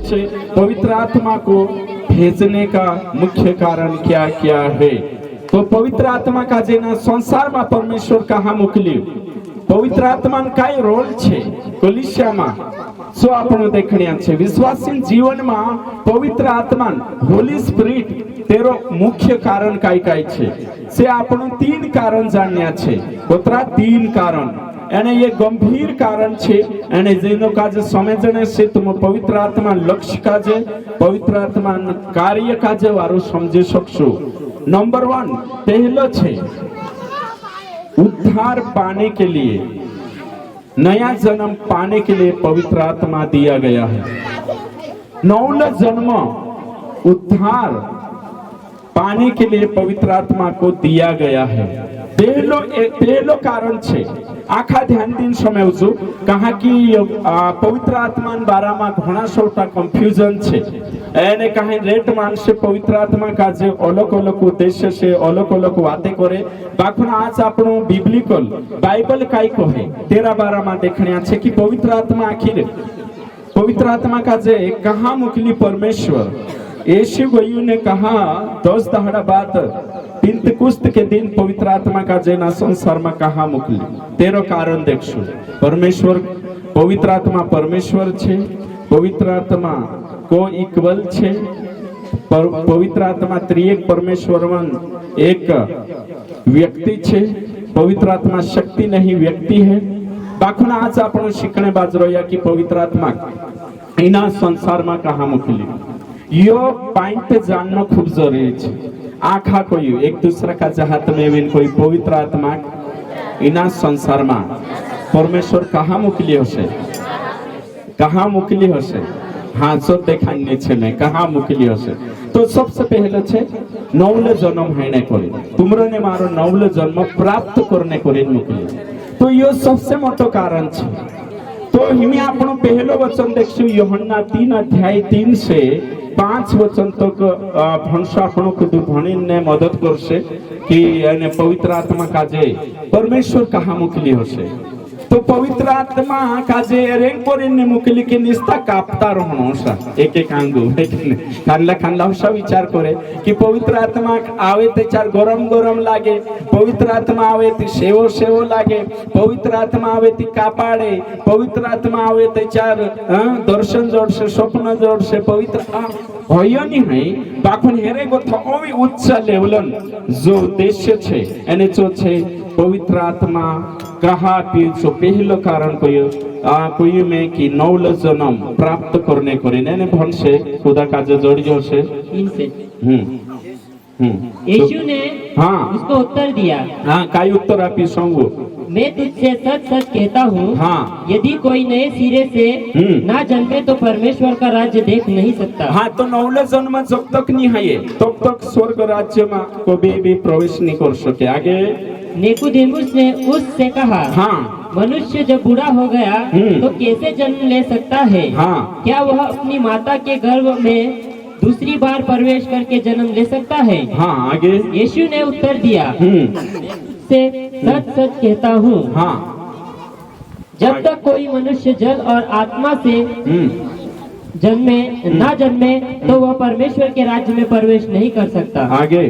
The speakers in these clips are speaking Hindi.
छे पवित्र आत्मा को भेजने का मुख्य कारण क्या क्या है। तो पवित्र आत्मा का जेना संसार में परमेश्वर कहा मोकल्યું, पवित्र आत्मा काय रोल छे कलीसिया में सो आपण देखण्या छे। विश्वासी जीवन में पवित्र आत्मा होली स्पिरिट तेरो मुख्य कारण काय काय छे से आपण 3 कारण जाण्या छे। कोतरा 3 कारण एने ये गंभीर कारण छे एने जेनो काजे समझने से तुम पवित्र आत्मा लक्ष्य काजे पवित्र आत्मा कार्य काजे वारो समझी शकशो। नंबर 1 पहलो छे उद्धार पाने के लिए, नया जन्म पाने के लिए पवित्र आत्मा दिया गया है। नौला जन्म उद्धार पाने के लिए पवित्र आत्मा को दिया गया है। पहलो कारण छे आखा ध्यान दिन समझो कहा कि पवित्र आत्मा बारा में घना सोटा कंफ्यूजन छे एने कहा रेट मानसे पवित्र आत्मा का जे अलग अलग उद्देश्य से अलग अलग बातें करे। बाखुन आज आपनो बिब्लिकल बाइबल काई कहे तेरा बारा में देखने छे कि पवित्र आत्मा आखिर पवित्र आत्मा का जे कहा मोकली परमेश्वर यीशु गयु ने कहा 10 दहाड़ा बाद पिंतकुस्त के दिन पवित्र आत्मा का जेना संसार में कहा मोकली। तेरो कारण देखशो परमेश्वर पवित्र आत्मा परमेश्वर छे, पवित्र आत्मा को इक्वल छे, पवित्र आत्मा त्रिएक परमेश्वरवन एक व्यक्ति छे, पवित्र आत्मा शक्ति नहीं व्यक्ति है। बाखुना आज आपण शिकणे बाजरोया कि पवित्र आत्मा इना संसार में कहा मोकली। यो पॉइंट जानना खूब जरूरी है। आखा कोई एक दूसरा का चाहत में भी कोई पवित्र आत्मा इना संसार में परमेश्वर कहा मोकली होसे, कहा मोकली होसे हाँ सो देखाने छे मैं कहा मोकली होसे। तो सबसे पहले छे नवले जन्म हैने करे तुमरो ने मारो नवले जन्म प्राप्त करने करे मोकली। तो यो सबसे मोटो कारण छे। तो हिमे आपण पहलो वचन देखशु यूहन्ना 3 अध्याय 3 से 5 वचन तक भंसा आपण को भणीने मदद करसे कि यानी पवित्र आत्मा का जे परमेश्वर कहा मोकली होसे। तो पवित्र आत्मा का जे रेंग पोरिने मोकली के निस्ता कापता रहनो सा एक एक आंगु खानला खानला सा विचार करे कि पवित्र आत्मा आवे ते चार गरम गरम लागे, पवित्र आत्मा आवे ते सेवो सेवो लागे, पवित्र आत्मा आवे ते कापाड़े, पवित्र आत्मा आवे ते चार दर्शन जोड़ से स्वप्न जोड़ से पवित्र होयो नहीं है। बाखुन हेरे गोथा ओवी उच्च लेवलन जो उद्देश्य छे एने जो छे पवित्र आत्मा कहा कि जो पहलो कारण कोई में कि नौल जन्म प्राप्त करने करे ने भन से खुदा का जो जोड़ियो से इनसे यीशु ने हाँ उसको उत्तर दिया हाँ काई उत्तर आपी संगो मैं तुझसे सच सच कहता हूँ हाँ यदि कोई नए सिरे से ना जन्मे तो परमेश्वर का राज्य देख नहीं सकता। हाँ तो नौले जन्म जब तक नहीं है तब तक स्वर्ग राज्य में कभी भी प्रवेश नहीं कर सके। आगे निकोदेमुस ने उससे कहा हाँ मनुष्य जब बूढ़ा हो गया तो कैसे जन्म ले सकता है? हाँ क्या वह अपनी माता के गर्भ में दूसरी बार प्रवेश करके जन्म ले सकता है? हाँ आगे यीशु ने उत्तर दिया से सच सच कहता हूँ हाँ जब तक कोई मनुष्य जल और आत्मा से जन्मे ना जन्मे तो वह परमेश्वर के राज्य में प्रवेश नहीं कर सकता। आगे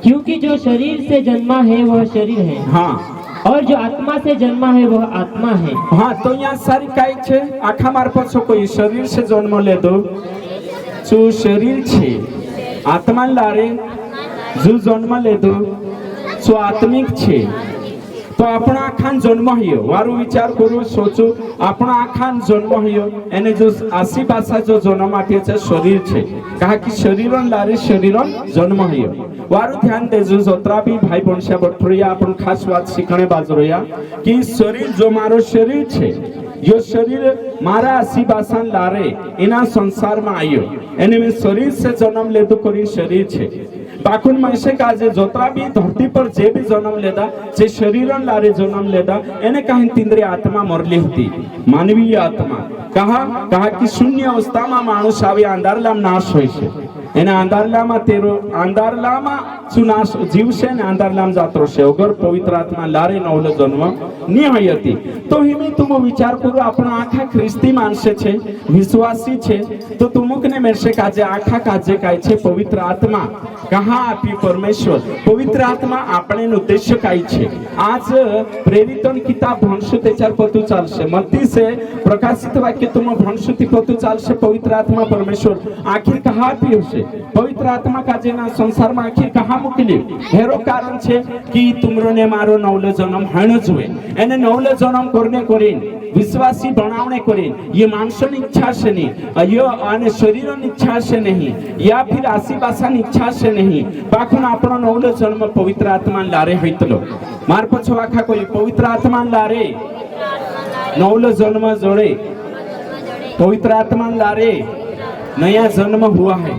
क्योंकि जो शरीर से जन्मा है वह शरीर है हाँ और जो आत्मा से जन्मा है वह आत्मा है। हाँ तो यहाँ सारी काई छे आखा मार्फत से कोई शरीर से जन्म ले दो जो शरीर छे आत्मा लारे जो जन्म ले दो जो आत्मिक छे। तो अपना आखान जन्म हियो वारू विचार करू सोचो अपना आखान जन्म हियो एने जो आसी भाषा जो जन्म आटे छे शरीर छे कहा कि शरीरन लारे शरीरन जन्म हियो वारू ध्यान देजो जतरा भी भाई बणसा बठरिया अपन खास बात शिकणे बाजरोया कि शरीर जो मारो शरीर छे यो शरीर मारा आसी भाषा लारे इना संसार में आयो एने में शरीर से जन्म लेदो करी शरीर छे। बाकुन मनुष्य का जे जोतरा भी धरती पर जे भी जन्म लेदा जे शरीरन लारे जन्म लेदा एने कहीं तिंद्री आत्मा मरली होती मानवीय आत्मा कहा कि शून्य अवस्था में मानुष आवे अंधारलाम नाश होय छे એના આંધારલામાં સુનાશ જીવશે ને આંધારલામ જાતો રહેશે અગર પવિત્ર આત્મા લારે નવલો જન્મ ની હોય હતી તો હિમે તુમ વિચાર કરો આપણા આખા ખ્રિસ્તી માણસે છે વિશ્વાસી છે તો તુમકને મેળશે કાજે આખા કાજે કાય છે પવિત્ર આત્મા કહા આપી પરમેશ્વર પવિત્ર આત્મા આપણે ઉદ્દેશ્ય કાય છે आज प्रेरितों किताब भणशु त्याच्यावर पतू चालશે मत्ती से प्रकाशित वाक्य तुम भणशु ती पतू चालશે पवित्र आत्मा परमेश्वर आखिर कहा पीवશે पवित्र आत्मा काजे ना संसार में आखिर कहा मोकली हेरो कारण छे कि तुमरो ने मारो नवलो जन्म हण जुए एने नवलो जन्म करने करीन विश्वासी बनावने करीन ये मानसोनी इच्छा से नहीं यो आने शरीरोनी इच्छा से नहीं या फिर आशीबासानी इच्छा से नहीं बाखुन आपणो नवलो जन्म पवित्र आत्मा लारे होइतलो मार पछो आखा कोई पवित्र आत्मा लारे नवलो जन्म जोड़े पवित्र आत्मा लारे नया जन्म हुआ है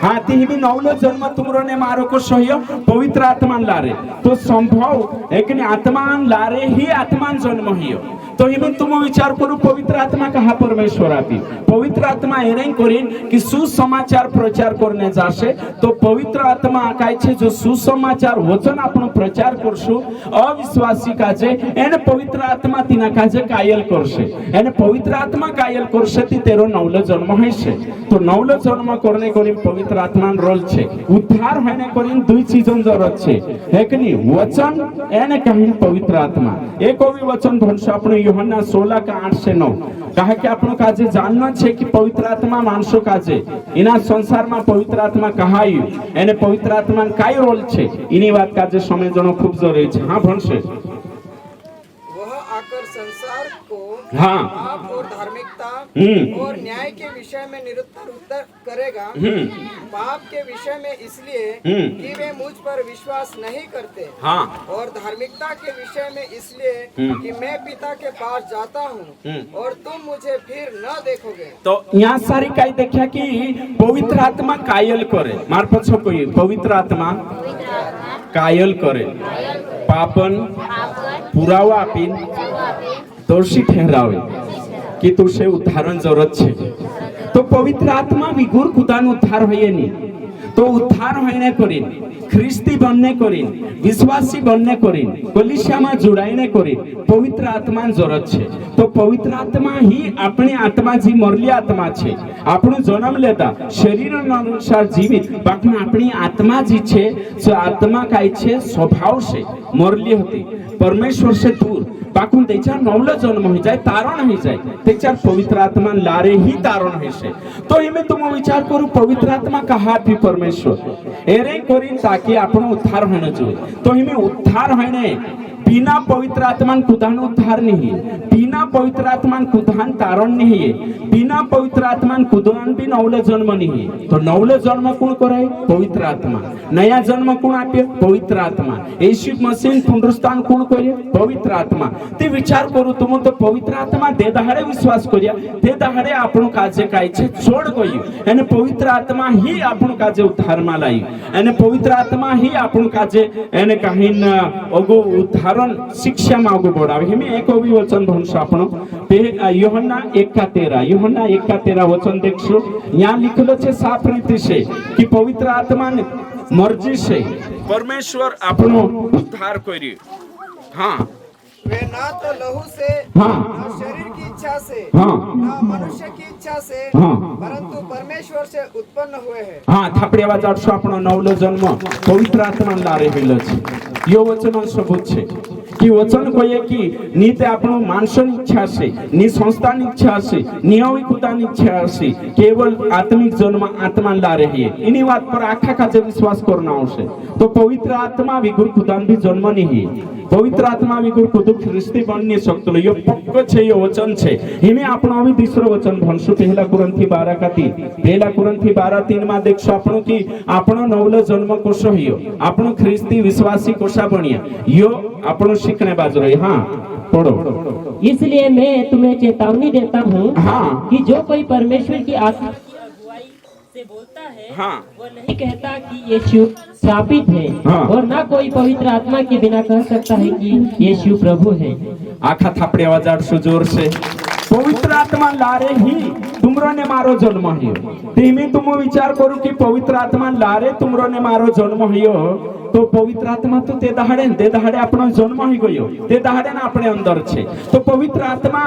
हाँ ती भी नवलो जन्म तुमरो ने मारो को सह्य पवित्र आत्मा लारे तो संभव है कि आत्मा लारे ही आत्मा जन्म हियो तो हिमें तुम विचार करो पवित्र आत्मा कहा परमेश्वर आपी पवित्र आत्मा एने करीन कि सुसमाचार प्रचार करने जाशे तो पवित्र आत्मा काय छे जो सुसमाचार वचन आपण प्रचार करशु अविश्वासी काजे एने पवित्र आत्मा तिना काजे कायल करशे एने पवित्र आत्मा कायल करशे ती तेरो नवलो जन्म हशे तो नवलो जन्म करने करीन पवित्र आत्मा रोल छे उद्धार होने करीन दुई चीजों जरूरत छे एकनी वचन एने कहीं पवित्र आत्मा एक भी वचन भणशु आपण यूहन्ना 16 का 8 से 9 कहा कि आपनो काजे जानना छे कि पवित्र आत्मा मानसो काजे इना संसार में पवित्र आत्मा कहायु एने पवित्र आत्मा काय रोल छे इनी बात काजे समझनो खूब जरूरी छे हां भणशे वह आकर संसार को हाँ पाप और धार्मिकता और न्याय के विषय में निरुत्तर उत्तर करेगा पाप के विषय में इसलिए कि वे मुझ पर विश्वास नहीं करते हाँ और धार्मिकता के विषय में इसलिए कि मैं पिता के पास जाता हूँ और तुम मुझे फिर न देखोगे तो यहाँ सारी काय देखा कि पवित्र आत्मा कायल करे मार पछो कोई पवित्र आत्मा कायल करे पापन पुरावा आपीन दोषी ठहरावे कि तुझे उद्धारण जरूरत छे तो पवित्र आत्मा विगुर खुदान उद्धार होये नहीं तो उद्धार होने करीन ख्रिस्ती बनने करीन विश्वासी बनने करीन कलीसिया में जुड़ाईने करीन पवित्र आत्मा जरूरत छे तो पवित्र आत्मा ही अपनी आत्मा जी मरली आत्मा छे આપણો જન્મ લેતા શરીર અનુસાર જીવિત બાકી આપણી આત્મા जी छे जो आत्मा काय छे स्वभाव से मरली होती परमेश्वर से दूर बाकून त्याच्या नवलो जन्म हो जाए तारण हो जाए त्याच्या पवित्र आत्मा लारे ही तारण होशे तो हिमे तुम विचार करू पवित्र आत्मा कहा भी परमेश्वर एरे करीन ताकि આપણો उद्धार होने જોઈએ तो हिमे उद्धार होने बिना पवित्र आत्मा खुदान उद्धार नहीं है बिना पवित्र आत्मा खुदान तारण नहीं है बिना पवित्र आत्मा खुदान भी नवलो जन्म नहीं है तो नवलो जन्म कौन कराए पवित्र आत्मा नया जन्म कौन आपे पवित्र आत्मा यीशु मसीह पुनरुत्थान कौन करे पवित्र आत्मा ते विचार करू तुम तो पवित्र आत्मा दे दहाड़े विश्वास करिया दे दहाड़े આપણું કાજે કાય છે છોડ ગયું અને પવિત્ર આત્મા ही આપણું કાજે ઉદ્ધાર માં લાવી અને પવિત્ર આત્મા ही આપણું કાજે એને કહીન ઓગો ઉદ્ધારણ शिक्षा में आगू बढ़ावे हमें एक भी वचन भणशु આપણો यूहन्ना 1:13 वचन देखशो यहाँ लिखेलो छे साफ रीति से कि पवित्र आत्मा ने मर्जी से परमेश्वर આપણો उद्धार कर्यो हाँ वे ना तो लहू से हाँ ना शरीर की इच्छा से हाँ ना मनुष्य की इच्छा से हाँ परंतु परमेश्वर से उत्पन्न हुए हैं हाँ थापड़े आवाज आठशो આપણો नवलो जन्म पवित्र आत्मा लारे होइलो छे यो वचन सबूत छे कि वचन कहे कि नी ते આપણો मानसोनी इच्छा से नी संस्थानी इच्छा से नी अविकुतानी इच्छा से केवल आत्मिक जन्म आत्मा लारे है इनी बात पर आखा काजे विश्वास करना आवश्यक तो पवित्र आत्मा विगुर खुदान भी जन्म नहीं है पवित्र आत्मा विगुर खुद ख्रिस्ती बन नहीं सकतो यो पक्को छे यो वचन छे हिमे આપણો अभी दूसरो वचन भणशु पहला कुरंथी 12:3 में देखशो આપણો कि આપણો नवलो जन्म कोशो हियो આપણો ख्रिस्ती विश्वासी कोशा बनिया यो આપણો शिखने बाजू रही हाँ पढ़ो इसलिए मैं तुम्हें चेतावनी देता हूँ हाँ कि जो कोई परमेश्वर की आत्मा की अगुवाई से बोलता है हाँ वो नहीं कहता कि यीशु श्रापित है हाँ। और ना कोई पवित्र आत्मा के बिना कह सकता है कि यीशु प्रभु है आखा थापड़े आवाज आठशो जोर से पवित्र आत्मा लारे ही तुमरो ने मारो जन्म हियो। तेमी तुम विचार करू कि पवित्र आत्मा लारे तुमरो ने मारो जन्म हियो, तो पवित्र आत्मा तो ते दहाड़े अपनो जन्म ही गयो, ते दहाड़े ना अपने अंदर छे। तो पवित्र आत्मा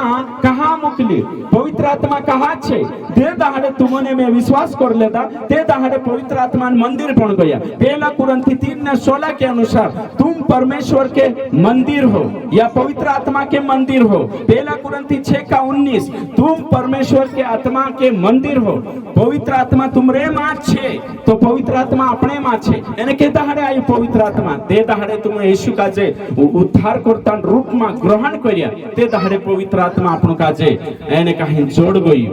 कहाँ मोकली, पवित्र आत्मा कहाँ छे, ते दहाड़े तुमने में विश्वास कर लेता, ते दहाड़े पवित्र आत्मा मंदिर बन गया। पहला कुरिन्थी 3:16 के अनुसार तुम परमेश्वर के मंदिर हो या पवित्र आत्मा के मंदिर हो। पहला कुरिन्थी 6:19 तुम परमेश्वर के आत्मा के मंदिर हो, पवित्र आत्मा तुमरे मां छे, तो पवित्र आत्मा अपने मां छे। एने के दहाड़े आई पवित्र आत्मा, ते दहाड़े तुम येशू काजे उद्धार करता रूप में ग्रहण करिया, ते दहाड़े पवित्र आत्मा आपण काजे एने कहीं जोड़ गई,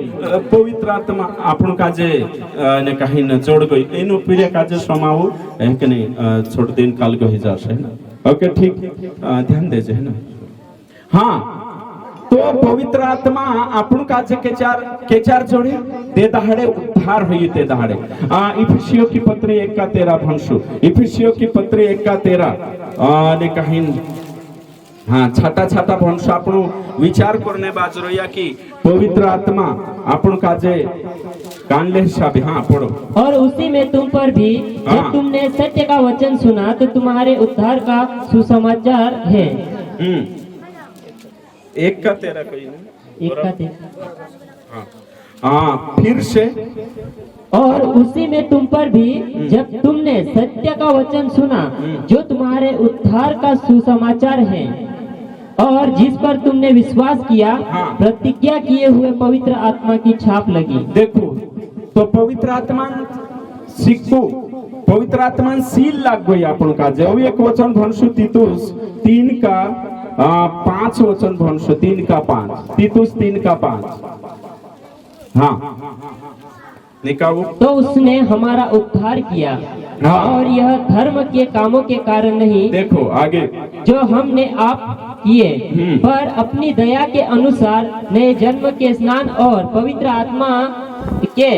पवित्र आत्मा आपण काजे एने कहीं जोड़ गई। एनु पीड़े काजे समाऊ एकने छोट दिन काल को ही जासे ना। ओके ठीक, ध्यान देजे है ना। हाँ, तो पवित्र आत्मा आपण काजे के चार जोड़े, ते दहाड़े उद्धार हुई, ते दहाड़े इफिसियों की पत्री 1:13 भंशु, इफिसियों की पत्री 1:13 ने कहीं हाँ छाटा भंशु आपण विचार करने बाजरो या कि पवित्र आत्मा आपण काजे कानले हिसाब। हाँ पढ़ो। और उसी में तुम पर भी जब तुमने सत्य का वचन सुना तो तुम्हारे उद्धार का सुसमाचार है। 1:13 कही ना, 1:13 हाँ फिर से। और उसी में तुम पर भी जब तुमने सत्य का वचन सुना जो तुम्हारे उद्धार का सुसमाचार है और जिस पर तुमने विश्वास किया, प्रतिज्ञा किए हुए पवित्र आत्मा की छाप लगी। देखो तो पवित्र आत्मा सिक्को, पवित्र आत्मा सील लग गई आपण काजे। अब एक वचन भंशु तीतुस 3:5 वचन भंशु 3:5 तीतुस 3:5 हाँ निकालो। तो उसने हमारा उद्धार किया और यह धर्म के कामों के कारण नहीं, देखो आगे, जो हमने आप किए, पर अपनी दया के अनुसार नए जन्म के स्नान और पवित्र आत्मा के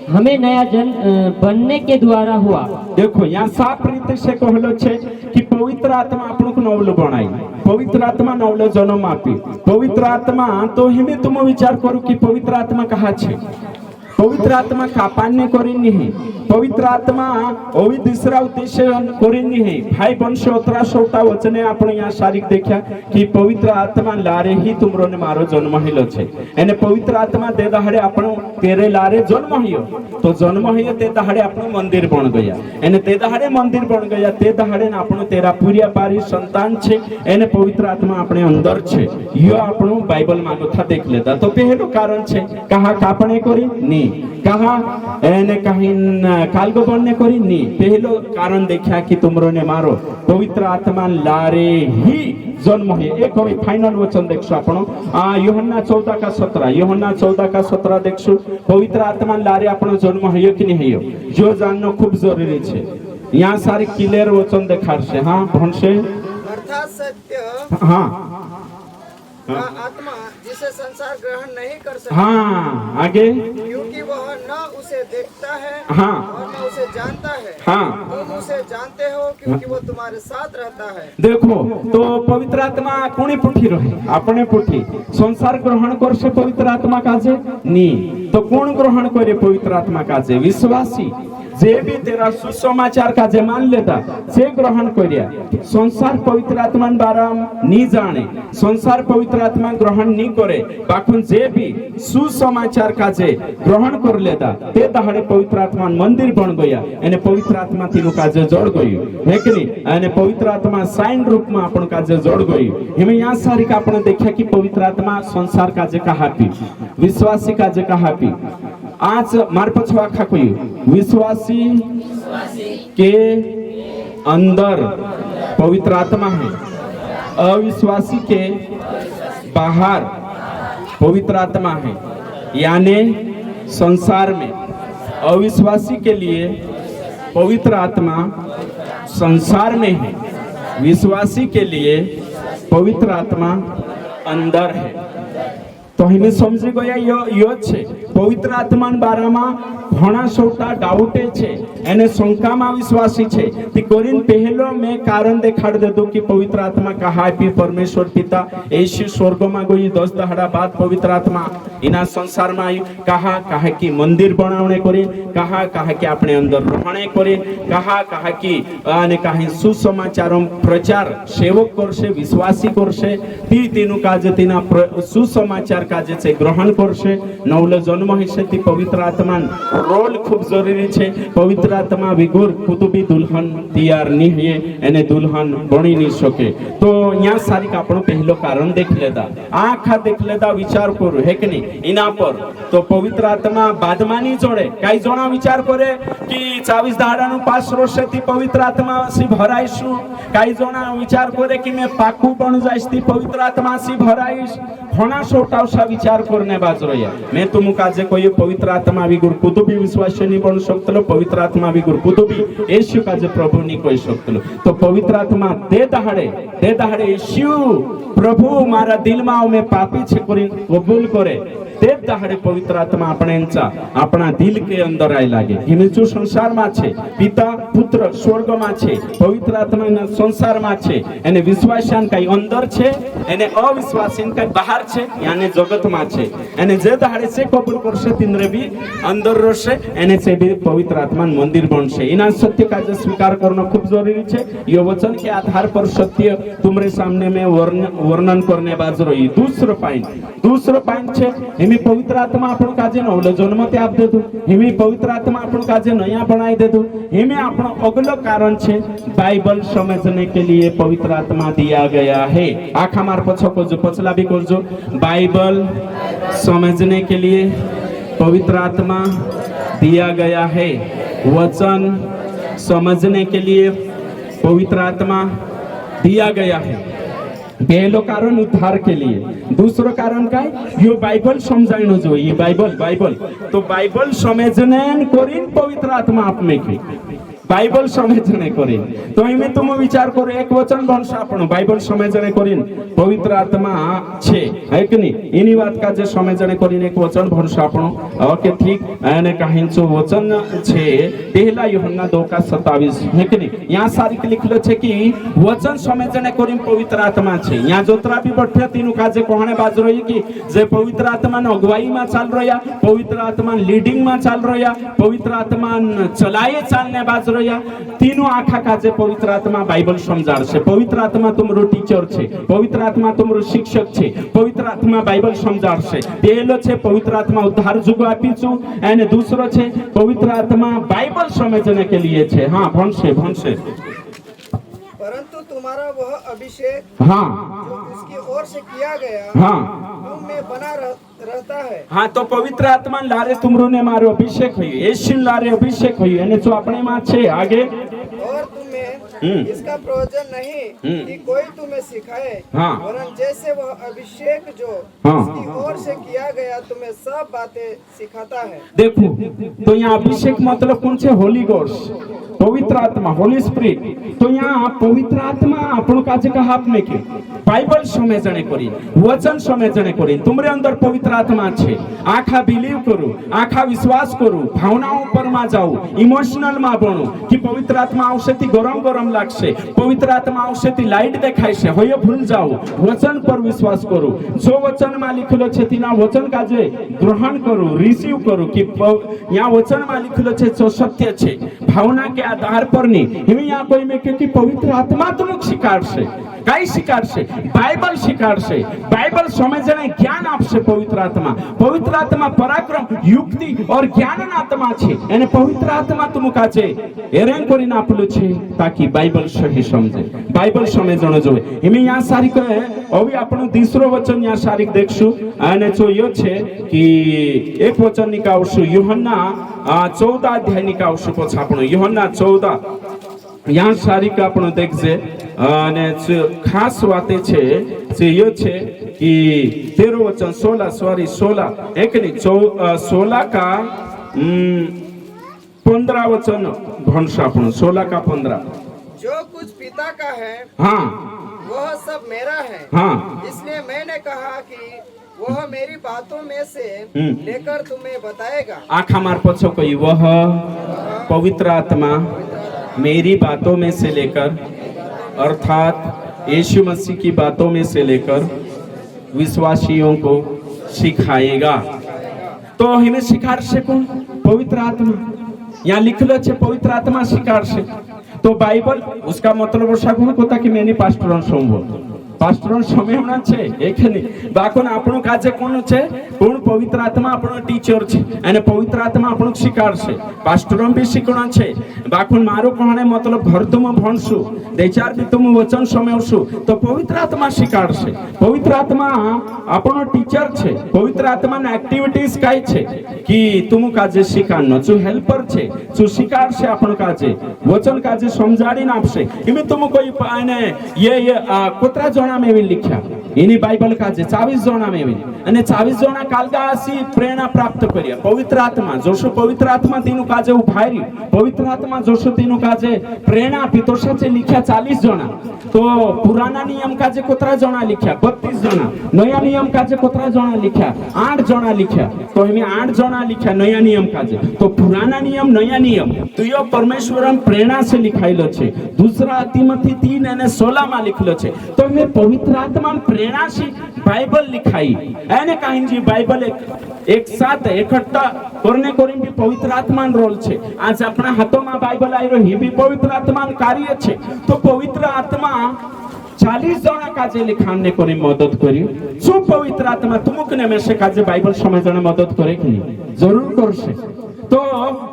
हमें नया जन्म बनने के द्वारा हुआ। देखो यहाँ साफ रीते से कहलो छे कि पवित्र आत्मा आपन को नवलो बनाई, पवित्र आत्मा नवलो जन्म आपी। पवित्र आत्मा तो हमें तुम विचार करो कि पवित्र आत्मा कहाँ छे। पवित्र आत्मा कापान्य करेनी है, पवित्र आत्मा ओवी दूसरा उद्देश्य करेनी है। भाई वंश 17 वचने आपण यहाँ शारीरिक देखा कि पवित्र आत्मा लारे ही तुमरो ने मारो जन्म हिलो छे। एने पवित्र आत्मा दे दहाड़े आपण तेरे लारे जन्म हियो, तो जन्म हियो ते दहाड़े आपण मंदिर बन गया। एने ते दहाड़े मंदिर बन गया, ते दहाड़े आपण तेरा पूरिया पारी संतान छे, एने पवित्र आत्मा अपने अंदर छे। यो आपण बाइबल में कथा देख लेता। तो पहलो कारण छे कहा कापणे करी नी, कहा एने कहीं कालगो बनने करी नी। पहलो कारण देखा कि तुमरो ने मारो पवित्र आत्मा लारे ही जन्म है। एक अभी फाइनल वचन देखो आपण यूहन्ना 14:17, यूहन्ना 14:17 देखो। पवित्र आत्मा लारे आपण जन्म है कि नहीं है, जो जानना खूब जरूरी छे। यहाँ सारे क्लियर वचन देखा से। हाँ भंशे अर्थात सत्य हाँ का आत्मा जिसे संसार ग्रहण नहीं कर सकता। हाँ आगे, क्योंकि वह न उसे देखता है हाँ और न उसे जानता है। हाँ तुम उसे जानते हो क्योंकि वो तुम्हारे साथ रहता है। देखो तो पवित्र आत्मा कोणी पुठी रहे, अपने पुठी संसार ग्रहण कर से पवित्र आत्मा काजे नी। तो कौन ग्रहण करे पवित्र आत्मा काजे? विश्वासी जे भी तेरा सुसमाचार का जे मान लेता से ग्रहण करिया। संसार पवित्र आत्मा बारा नी जाने, संसार पवित्र आत्मा ग्रहण नी करे, बाकुन जे भी सुसमाचार का जे ग्रहण कर लेता ते दहाड़े पवित्र आत्मा मंदिर बन गया। एने पवित्र आत्मा तीनों काजे जोड़ गई है कि नहीं? एने पवित्र आत्मा साइन रूप में अपन काजे जोड़ गई। हमें यहाँ सारी का अपन देखा कि पवित्र आत्मा संसार काजे कहा पी, विश्वासी काजे कहा पी। आज मार पछवा खा कोई विश्वासी के अंदर पवित्र आत्मा है, अविश्वासी के बाहर पवित्र आत्मा है। यानी संसार में अविश्वासी के लिए पवित्र आत्मा संसार में है, विश्वासी के लिए पवित्र आत्मा अंदर है। तो हमें समझ गया यो छे पवित्र आत्मा बारा में ઘણા સોટા ડાઉટે છે એને શંકામાં વિશ્વાસી છે તે કોરીન પહેલો મેં કારણ દેખાડ દેતો કે પવિત્ર આત્મા કહા પી પરમેશ્વર પિતા యేసు સ્વર્ગમાં ગઈ 10 દહાડા બાદ પવિત્ર આત્મા એના સંસારમાં આવ્યું કહા કે મંદિર બનાવણે કરી કહા કે આપણે અંદર રહણે કરી કહા કે અને કહે સુસમાચારો પ્રચાર સેવક કરશે વિશ્વાસી કરશે તેનું કાજ તેના સુસમાચાર કાજે છે ગ્રહણ કરશે નવલો જન્મ હશે તે પવિત્ર આત્મા રોલ ખૂબ જરૂરી છે પવિત્ર આત્મા વિગુર કુતુબી દુલ્હન તૈયાર નહીં હે એને દુલ્હન બની નહીં શકે તો અહીંયા સારી આપણો પહેલો કારણ દેખ લેતા આખા દેખ લેતા વિચાર કરું હે કે નહીં એના પર તો પવિત્ર આત્મા બાદમાની જોડે કઈ જોણા વિચાર કરે કે 24 દાડાનું પાસ રોશેથી પવિત્ર આત્મા સી ભરાઈશું કઈ જોણા વિચાર કરે કે મેં પાકું પણ જાઈશ થી પવિત્ર આત્મા સી ભરાઈશ ઘણા સોટાવસા વિચાર કરને બાજ રહ્યા મેં તો મુકાજે કોઈ પવિત્ર આત્મા વિગુર કુતુબી વિશ્વાસી નહીં પણ શકતલો પવિત્ર આત્મા વિગુર કુતુબી యేసు કાજે પ્રભુ ની કોઈ શકતલો તો પવિત્ર આત્મા તે દહાડે యేసు પ્રભુ મારા દિલમાં મેં પાપી છે કરી કબૂલ કરે તે દહાડે પવિત્ર આત્મા આપણા દિલ કે અંદર આઈ લાગે હિમેચુ સંસારમાં છે પિતા પુત્ર સ્વર્ગમાં છે પવિત્ર આત્માના સંસારમાં છે એને વિશ્વાસન કઈ અંદર છે એને અવિશ્વાસીન કઈ બહાર છે યાને જગતમાં છે એને જે દહાડે છે કબૂલ કરશે તિંદ્રે બી અંદર રહેશે એને છે બી પવિત્ર આત્માનું મંદિર બનશે એના સત્ય કાજે સ્વીકાર કરવાનો ખૂબ જરૂરી છે ये वचन के आधार पर सत्य तुम्हारे सामने में वर्णन करने बाज रही दूसरा पॉइंट छे हिमी पवित्र आत्मा आपण काजे नवलो जन्म ते आप देतु हिमी पवित्र आत्मा आपण काजे नया बनाई देतु हिमी आपण अगलो कारण छे बाइबल समझने के लिए पवित्र आत्मा दिया गया है आखा मार पछो को जो पछला भी करजो बाइबल समझने के लिए पवित्र आत्मा दिया गया है वचन समझने के लिए पवित्र आत्मा दिया गया है पहलो कारण उद्धार के लिए दूसरो कारण का यो बाइबल समझाइनो जो ये बाइबल तो बाइबल समझने कोरिन पवित्र आत्मा आप में की बाइबल समझने कोरिन तो इमे तुम विचार करो एक वचन बनसा આપણો बाइबल समझने कोरिन पवित्र आत्मा छे है कि नहीं एनी बात का जे समझने कोरिन एक वचन भरसा આપણો ओके ठीक અને કહીંચો वचन छे पहला यूहन्ना 2:27 है कि नहीं यहाँ सारी लिखलो छे कि वचन समझने कोरिन पवित्र आत्मा छे यहाँ जोतरा भी बैठे तीनु काजे कोहणे बाज रही कि जे पवित्र आत्मा न अगुवाई में चाल रहा पवित्र आत्मा लीडिंग में चाल रहा पवित्र आत्मा चलाए चालने बाज रहा तीनों आखा काजे पवित्र आत्मा बाइबल समझाड़शे पवित्र आत्मा तुमरो टीचर छे पवित्र आत्मा तुमरो शिक्षक छे पवित्र आत्मा बाइबल समझाड़शे पहलो छे पवित्र आत्मा उद्धार जुगो आपी छु અને दूसरो छे पवित्र आत्मा बाइबल समझने के लिए छे हाँ भणशे परंतु तुम्हारा वह अभिषेक हाँ जो उसकी ओर से किया गया हाँ तुम में बना रहता है हाँ तो पवित्र आत्मा लारे तुमरो ने मारो अभिषेक हुई యేసు लारे अभिषेक हुई અને જો આપણે માં છે आगे और तुम्हें इसका प्रयोजन नहीं कि कोई तुम्हें सिखाए हाँ। वरन जैसे वह अभिषेक जो हाँ। उसकी ओर से किया गया तुम्हें सब बातें सिखाता है देखो तो यहाँ अभिषेक मतलब कौन से होली गोस्ट पवित्र आत्मा होली स्पिरिट तो यहाँ पवित्र आत्मा आपण काजे का हाथ में के बाइबल समझने करी वचन समझने करी तुमरे अंदर पवित्र आत्मा छे आखा बिलीव करो आखा विश्वास करो भावनाओं पर मा जाओ इमोशनल मा बनो कि पवित्र आत्मा आवशेती गरम लागशे पवित्र आत्मा आवशेती लाइट देखायशे होय भूल जाओ वचन पर विश्वास करो जो वचन मा लिखेलो छे तीना वचन काजे ग्रहण करो रिसीव करो कि यहाँ वचन मा लिखेलो छे जो सत्य छे भावना के आधार पर नहीं हिमी यहाँ कोई में क्योंकि पवित्र आत्मा तुमक शिकारशे कई शिकारशे बाइबल शिकारशे बाइबल समझने ज्ञान आपसे पवित्र आत्मा पराक्रम युक्ति और ज्ञान आत्मा छे एने पवित्र आत्मा तुम काजे एरेंग करीने आपलो छे ताकि बाइबल सही समझे बाइबल समझनो जोए हिमी यहाँ सारी कहे अभी आपणो तीसरो वचन यहाँ सारी देखशु અને જો યો છે कि एक वचन निकावशु यूहन्ना 14 अध्याय निकावशु પછી આપણો यूहन्ना 14 यहाँ सारी का आपण देखजे અને ખાસ વાતે છે જે યો છે कि 13 वचन 16 एक नहीं 16 का 15 वचन भणशा आपण 16 का 15 जो कुछ पिता का है हाँ वह सब मेरा है हाँ इसलिए मैंने कहा कि वह मेरी बातों में से लेकर तुम्हें बताएगा। आँख हमार पछो कोई वह पवित्र आत्मा मेरी बातों में से लेकर अर्थात यीशु मसीह की बातों में से लेकर विश्वासियों को सिखाएगा। तो हमें सिखार से कौन? पवित्र आत्मा। यहाँ लिखलो छे पवित्र आत्मा सिखार से। तो बाइबल उसका मतलब वर्षा कौन कोता कि मैंने पास्टरन सोमबो पास्टरन समय होना छे एखने बाकोन આપણું કાજે કોણ છે? કોણ પવિત્ર આત્મા આપણો ટીચર છે અને પવિત્ર આત્મા આપણો શિકાર છે। પાસ્ટરન બી શીખણા છે બાકોન મારો કોણે मतलब ઘરતુમ ભણશું દે ચાર બી तुम वचन સમયવશું તો પવિત્ર આત્મા શિકાર છે। પવિત્ર આત્મા આપણો ટીચર છે। પવિત્ર આત્માના એક્ટિવિટીઝ કાઈ છે कि तुम काजे શિખાનો છું હેલ્પર છે છું શિકાર છે આપણો કાજે વચન કાજે સમજાડીને આપશે। એમે तुम કોઈ અને ये કોતરા જણા में लिख्या इनी बाइबल काजे 24 जोना में અને 24 जोना कालगासी प्रेरणा प्राप्त करिया। पवित्र आत्मा जोशो पवित्र आत्मा तीनु काजे उभारी पवित्र आत्मा जोशो तीनु काजे प्रेरणा आपी तो साचे लिख्या 40 जोना। तो पुराना नियम काजे कोतरा जोना लिख्या 32 जोना। नया नियम काजे कोतरा जोना लिख्या 8 जोना लिख्या। तो हमें 8 जोना लिख्या नया नियम काजे। तो पुराना नियम नया नियम तो यो परमेश्वरम प्रेरणा से लिखाइलो छे। दूसरा तिमोथी 3 અને 16 માં लिखलो छे। तो हमें पवित्र आत्मा प्रेरणा से बाइबल लिखाई एने कहीं जी बाइबल एक साथ इकट्ठा करने कोरी भी पवित्र आत्मा रोल छे। आज अपना हाथों में बाइबल आयो ही भी पवित्र आत्मा कार्य छे। तो पवित्र आत्मा 40 जना काजे लिखाने कोरी मदद करी। सो पवित्र आत्मा तुमकने में से काजे बाइबल समझने मदद करे कि नहीं? जरूर करशे। तो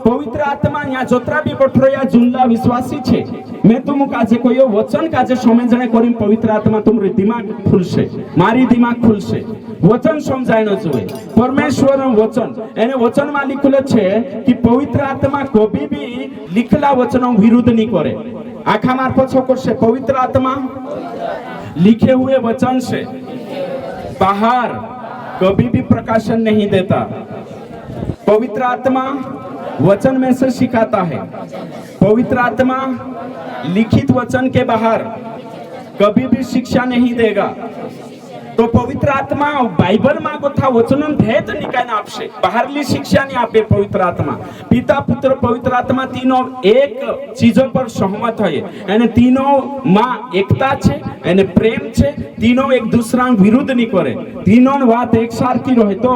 पवित्र आत्मा यहाँ जोतरा भी बठरो या जुल्ला विश्वासी छे मैं तुम काजे कोई वचन काजे समझने कोरी पवित्र आत्मा तुमरे दिमाग खुलशे मारी दिमाग खुलशे वचन समझायनो जोए। परमेश्वर वचन एने वचन में लिखेलो छे कि पवित्र आत्मा कभी भी लिखला वचनों विरुद्ध नहीं करे। आखा मार पछो करशे। पवित्र आत्मा लिखे हुए वचन से बाहर कभी भी प्रकाशन नहीं देता। पवित्र आत्मा वचन में से सिखाता है। पवित्र आत्मा लिखित वचन के बाहर कभी भी शिक्षा नहीं देगा। तो पवित्र आत्मा बाइबल मागो था वचन भेद निकाय आपसे बाहरली शिक्षा नहीं आपे। पवित्र आत्मा पिता पुत्र पवित्र आत्मा तीनों एक चीजों पर सहमत है एने तीनों मां एकता छे एने प्रेम छे। तीनों एक दूसरा विरुद्ध नहीं करे तीनों बात एक सारखी रहे। तो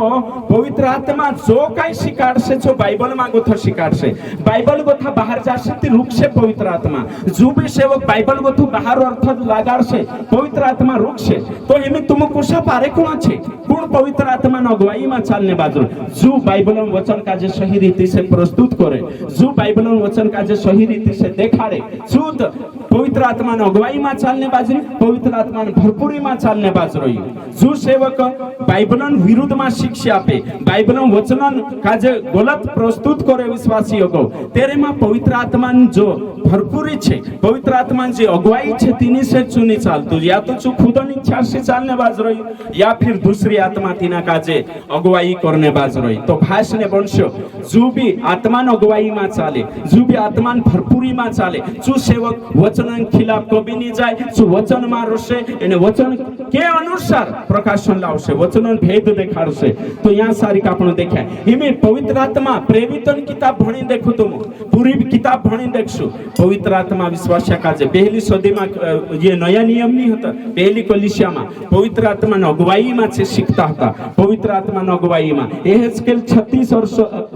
पवित्र आत्मा जो कई शिकार से जो बाइबल मागो था शिकार से बाइबल को था बाहर जासे ती रुक से पवित्र आत्मा जो भी सेवक बाइबल को था बाहर अर्थ लागार से पवित्र आत्मा रुक से। तो हमें तुम कोशा पारे कोण छे कोण पवित्र आत्मा नो अगुवाई में चालने बाजू जो बाइबल वचन का जे सही रीति से प्रस्तुत करे जो बाइबल वचन का जे सही रीति से देखाड़े शुद्ध पवित्र आत्मा नो अगुवाई में चालने बाजू पवित्र आत्मा भरपूरी में चालने बाजू रही। जो सेवक बाइबल विरुद्ध में शिक्षा आपे बाइबल वचन का जे गलत प्रस्तुत करे विश्वासियों को तेरे में पवित्र आत्मा जो भरपूरी छे पवित्र आत्मा जे अगुवाई छे तीनी से चुनी चालतु या तो चु खुद इच्छा से चालने बाज रही या फिर दूसरी आत्मा तीना काजे अगुवाई करने बाज रही। तो भाषने बनशो जो भी आत्मान अगुवाई में चाले जो भी आत्मान भरपूरी में चाले जो सेवक वचन खिलाफ कभी नहीं जाए जो वचन में रोसे एने वचन के अनुसार प्रकाशन लावशे वचन भेद देखाड़शे। तो यहाँ सारी आपण देख्या हिमे पवित्र आत्मा प्रेरितन किताब भणी देखो तुम पूरी किताब भणी देखशो पवित्र आत्मा विश्वास्य काजे पहली सदी में ये नया नियम नहीं होता पहली कलीसिया में पवित्र आत्मा नो अगुवाई में से सीखता था। पवित्र आत्मा नो अगुवाई में एहेजकेल 36 और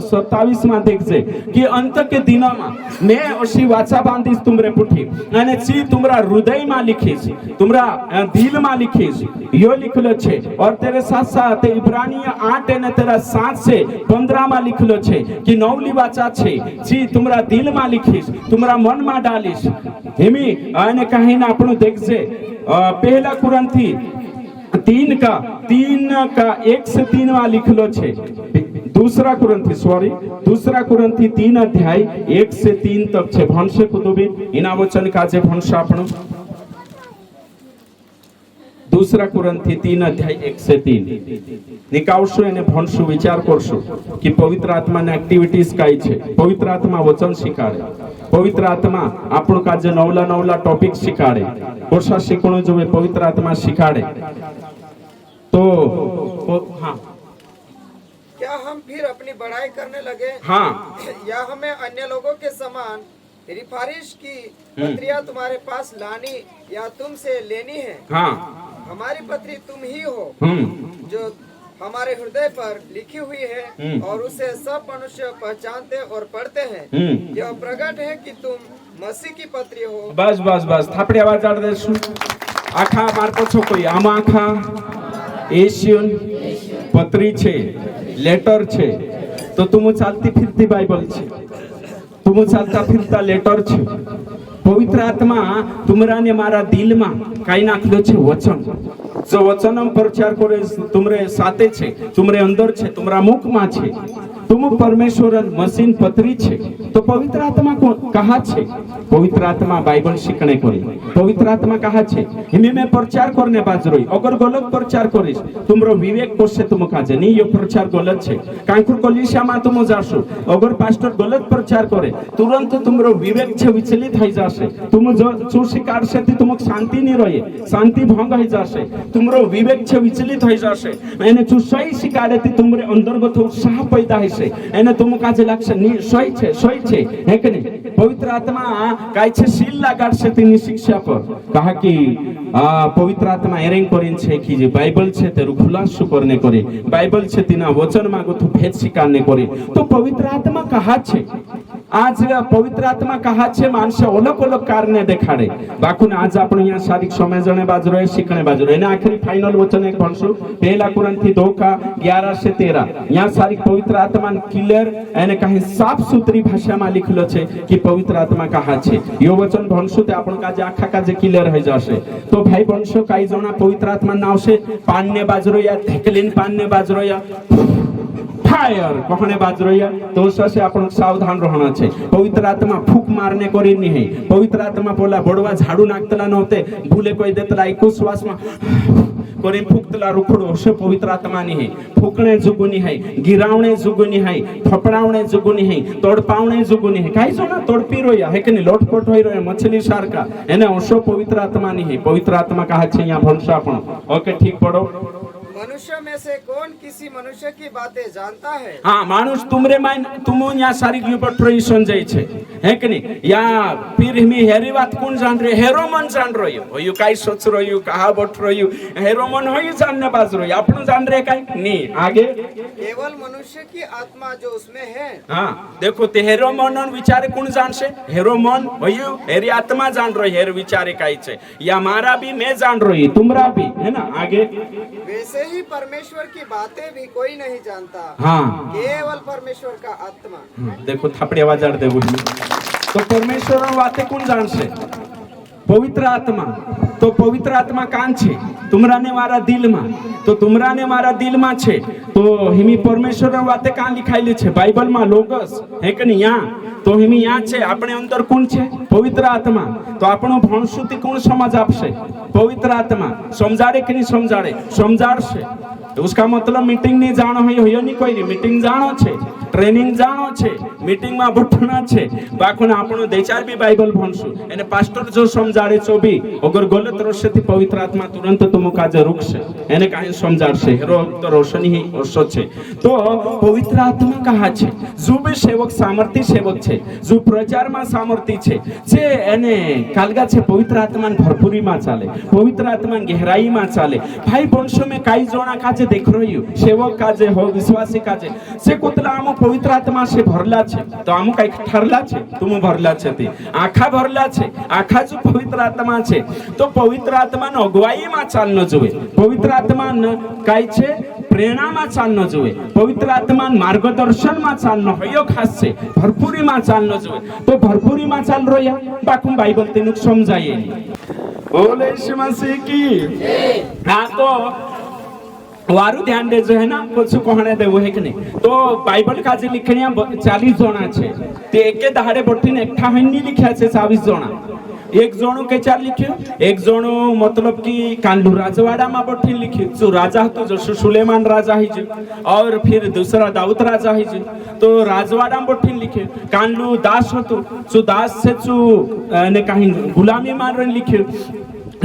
27 में देखजे कि अंत के दिनों में मैं अशी वाचा बांधीश तुमरे पुठी अने ची तुमरा हृदय में लिखीश तुमरा दिल में लिखीश यो लिखलो छे। और तेरे साथ साथ इब्रानी 8 ने तेरा 7 से 15 में लिखलो छे कि नौली वाचा छे ची तुमरा दिल में लिखीश तुमरा मन में डालीश। हेमी आने कहीं ना आपण देखजे पहला कुरंथी 3 का 1 से 3 में लिखलो छे। दूसरा कुरंथी 3 अध्याय 1 से 3 तक छे। भणशे कुदुबी इना वचन काजे भणशा आपण दूसरा कुरंथी 3 अध्याय 1 से 3 निकावशो एने भणशो विचार करशो कि पवित्र आत्मा ने एक्टिविटीज काई छे। पवित्र आत्मा वचन शिकाड़े पवित्र आत्मा आपण काजे नवला टॉपिक शिकाड़े वर्षा शिकणो जोवे पवित्र आत्मा शिकाड़े हाँ क्या हम फिर अपनी बड़ाई करने लगे? हाँ या हमें अन्य लोगों के समान रिफारिश की पत्रियां तुम्हारे पास लानी या तुमसे लेनी है? हाँ हमारी पत्री तुम ही हो जो हमारे हृदय पर लिखी हुई है और उसे सब मनुष्य पहचानते और पढ़ते हैं। यह प्रकट है कि तुम मसीह की पत्री हो। बस बस बस थापड़ी आवाज आड़ दे छु आखा मार पछो कोई आम आखा एशियन पत्री छे लेटर छे तो तुम चालती फिरती बाइबल छे तुम चालता फिरता लेटर छे पवित्र आत्मा तुमरा ने मारा दिल में काई नाख्यो छे वचन जो वचन प्रचार करे तुमरे साथे छे तुमरे अंदर छे तुमरा मुख में छे तुम परमेश्वर मशीन पत्री छे तो पवित्र आत्मा को कहा छे पवित्र आत्मा बाइबल शिखने करे पवित्र आत्मा कहा छे हिमे में प्रचार करने बाजरोई अगर गलत प्रचार करिस तुमरो विवेक कोसे तुम काजे नहीं ये प्रचार गलत छे कांकुर कलिसिया मा तुम जाशो अगर पास्टर गलत प्रचार करे तुरंत तुमरो विवेक छे विचलित हो जाशे तुम जो चूसी काढशे ती तुमक शांति नहीं रहे शांति भंग हो जाशे तुमरो विवेक छे विचलित हो जाशे एने चूसाई शिकाडे ती तुमरे अंतर्गत उत्साह पैदा होइसे एने तुम काजे लागशे नी सही छे है कि नहीं पवित्र आत्मा काय छे सील लगाडशे तीनी शिक्षा पर कहा कि पवित्र आत्मा एरेंग करिन छे कि जे बाइबल छे तेरु खुलासो करने करे बाइबल छे तीना वचन मागो तो भेद स्वीकारने करे तो पवित्र आत्मा कहा छे आज पवित्र आत्मा कहा छे मानसे अलग अलग कारणे देखाडे बाकुने आज आपण यहाँ शारीरिक समझणे बाजरो शिखणे बाजरो एने आखरी फाइनल वचन एक भणसु पहला कुरानथी 2:11 से 13 यहाँ शारीरिक पवित्र आत्मा क्लियर एने कहीं साफ सुथरी भाषा में लिखलो छे कि पवित्र आत्मा कहा छे यो वचन भणसु ते आपण काजे आखा काजे क्लियर हो जाशे तो भाई भणसो काई जणा पवित्र आत्मा नावशे पानने बाजरो या धेकलीन पानने बाजरो या फायर कहने बाजरोया तो से अपन सावधान रहना छे पवित्र आत्मा फूक मारने करी नहीं है पवित्र आत्मा बोला बड़वा झाड़ू नाखतला नहोते भूले कोई देतला एको श्वास में करी फूकतला रुखड़ो से पवित्र आत्मा नहीं है फूकने जुगुनी है गिरावणे जुगुनी है थपड़ावणे जुगुनी है तोड़पावणे जुगुनी है काई जोना तोड़पी रोया है कि नहीं लोटपोट होई रोया मछली सारका एने ओशो पवित्र आत्मा नहीं है पवित्र आत्मा कहा छे यहाँ भणसा आपण ओके ठीक पढ़ो मनुष्य में से कौन किसी मनुष्य की बातें जानता है? हाँ मानुष तुमरे माइन तुम यहाँ सारी ट्रोई समझाई छे है कि नहीं या फिर हमें हेरी बात कौन जान रहे हेरो मन जान रही हो यू काई सोच रही हो कहा बट रही हो हेरो मन हो यू जानने बाज रही अपन जान रहे काई नहीं आगे केवल मनुष्य की आत्मा जो उसमें है। हाँ देखो ते हेरो मन विचारे कौन जान से हेरो मन हो यू हेरी आत्मा जान रही हेर विचारे काई छे या मारा भी मैं जान रही तुमरा भी है ना आगे वैसे ही परमेश्वर की बातें भी कोई नहीं जानता। हाँ केवल परमेश्वर का आत्मा। देखो थापड़ी आवाज आड़ दे तो परमेश्वर बातें कौन जान से पवित्र आत्मा तो पवित्र आत्मा कान छे तुमरा ने मारा दिल में तो तुमरा ने मारा दिल में छे तो हिमी परमेश्वर बातें कान लिखाई छे बाइबल में लोगस है कि नहीं यहाँ तो हिमी यहाँ छे अपने अंदर कौन छे पवित्र आत्मा तो आपनो भणसुती कौन समझ आपसे पवित्र आत्मा समझाड़े कि नहीं समझाड़े समझाड़शे तो उसका मतलब मीटिंग नहीं जानो है नहीं कोई मीटिंग जानो छे ट्रेनिंग जानो छे मीटिंग में बैठना छे बाकुने आपनो देचार भी बाइबल भणसु एने पास्टर जो समझाड़े छो भी अगर गलत रस्ते थी पवित्र आत्मा तुरंत तुम काजे रुकशे एने काई समझाड़शे हेरो तो रोशनी ही ओसो छे तो पवित्र आत्मा कहा छे जो भी सेवक सामर्थी सेवक छे जो प्रचार में सामर्थी छे जे एने कालगा छे पवित्र आत्मा भरपूरी में चाले पवित्र आत्मा गहराई में चाले भाई वंशो में काई जोना काजे देख रही सेवक काजे हो विश्वासी काजे से कोतला आमो पवित्र आत्मा से भरला छे तो आमो काई ठरला छे तुम भरला छे ते आखा भरला छे आखा जो पवित्र आत्मा छे तो पवित्र आत्मा न अगुवाई में चालनो जोवे पवित्र आत्मा न काई छे प्रेरणा में चालनो जोवे पवित्र आत्मा मार्गदर्शन में चालनो हयो खास छे भरपूरी में चालनो जोवे तो भरपूरी में चाल रोया बाकू बाइबल तेनु समझाये बोले यीशु मसीह की हाँ तो वारु ध्यान दे जो है ना कुछ कहने दे वो है कि नहीं तो बाइबल का जो लिखनिया 40 जोना छे ते एके दहाड़े बठीन एकठा हन्नी लिखा छे 26 जोना एक जोणो के चार लिख्यो एक जोणो मतलब कि कांडू राजवाड़ा में बठीन लिख्यो जो राजा तो जो सुलेमान राजा ही जो और फिर दूसरा दाऊद राजा ही जो तो राजवाड़ा में बठीन लिख्यो कांडू दास हो तो दास से ने कहीं गुलामी मारन लिख्यो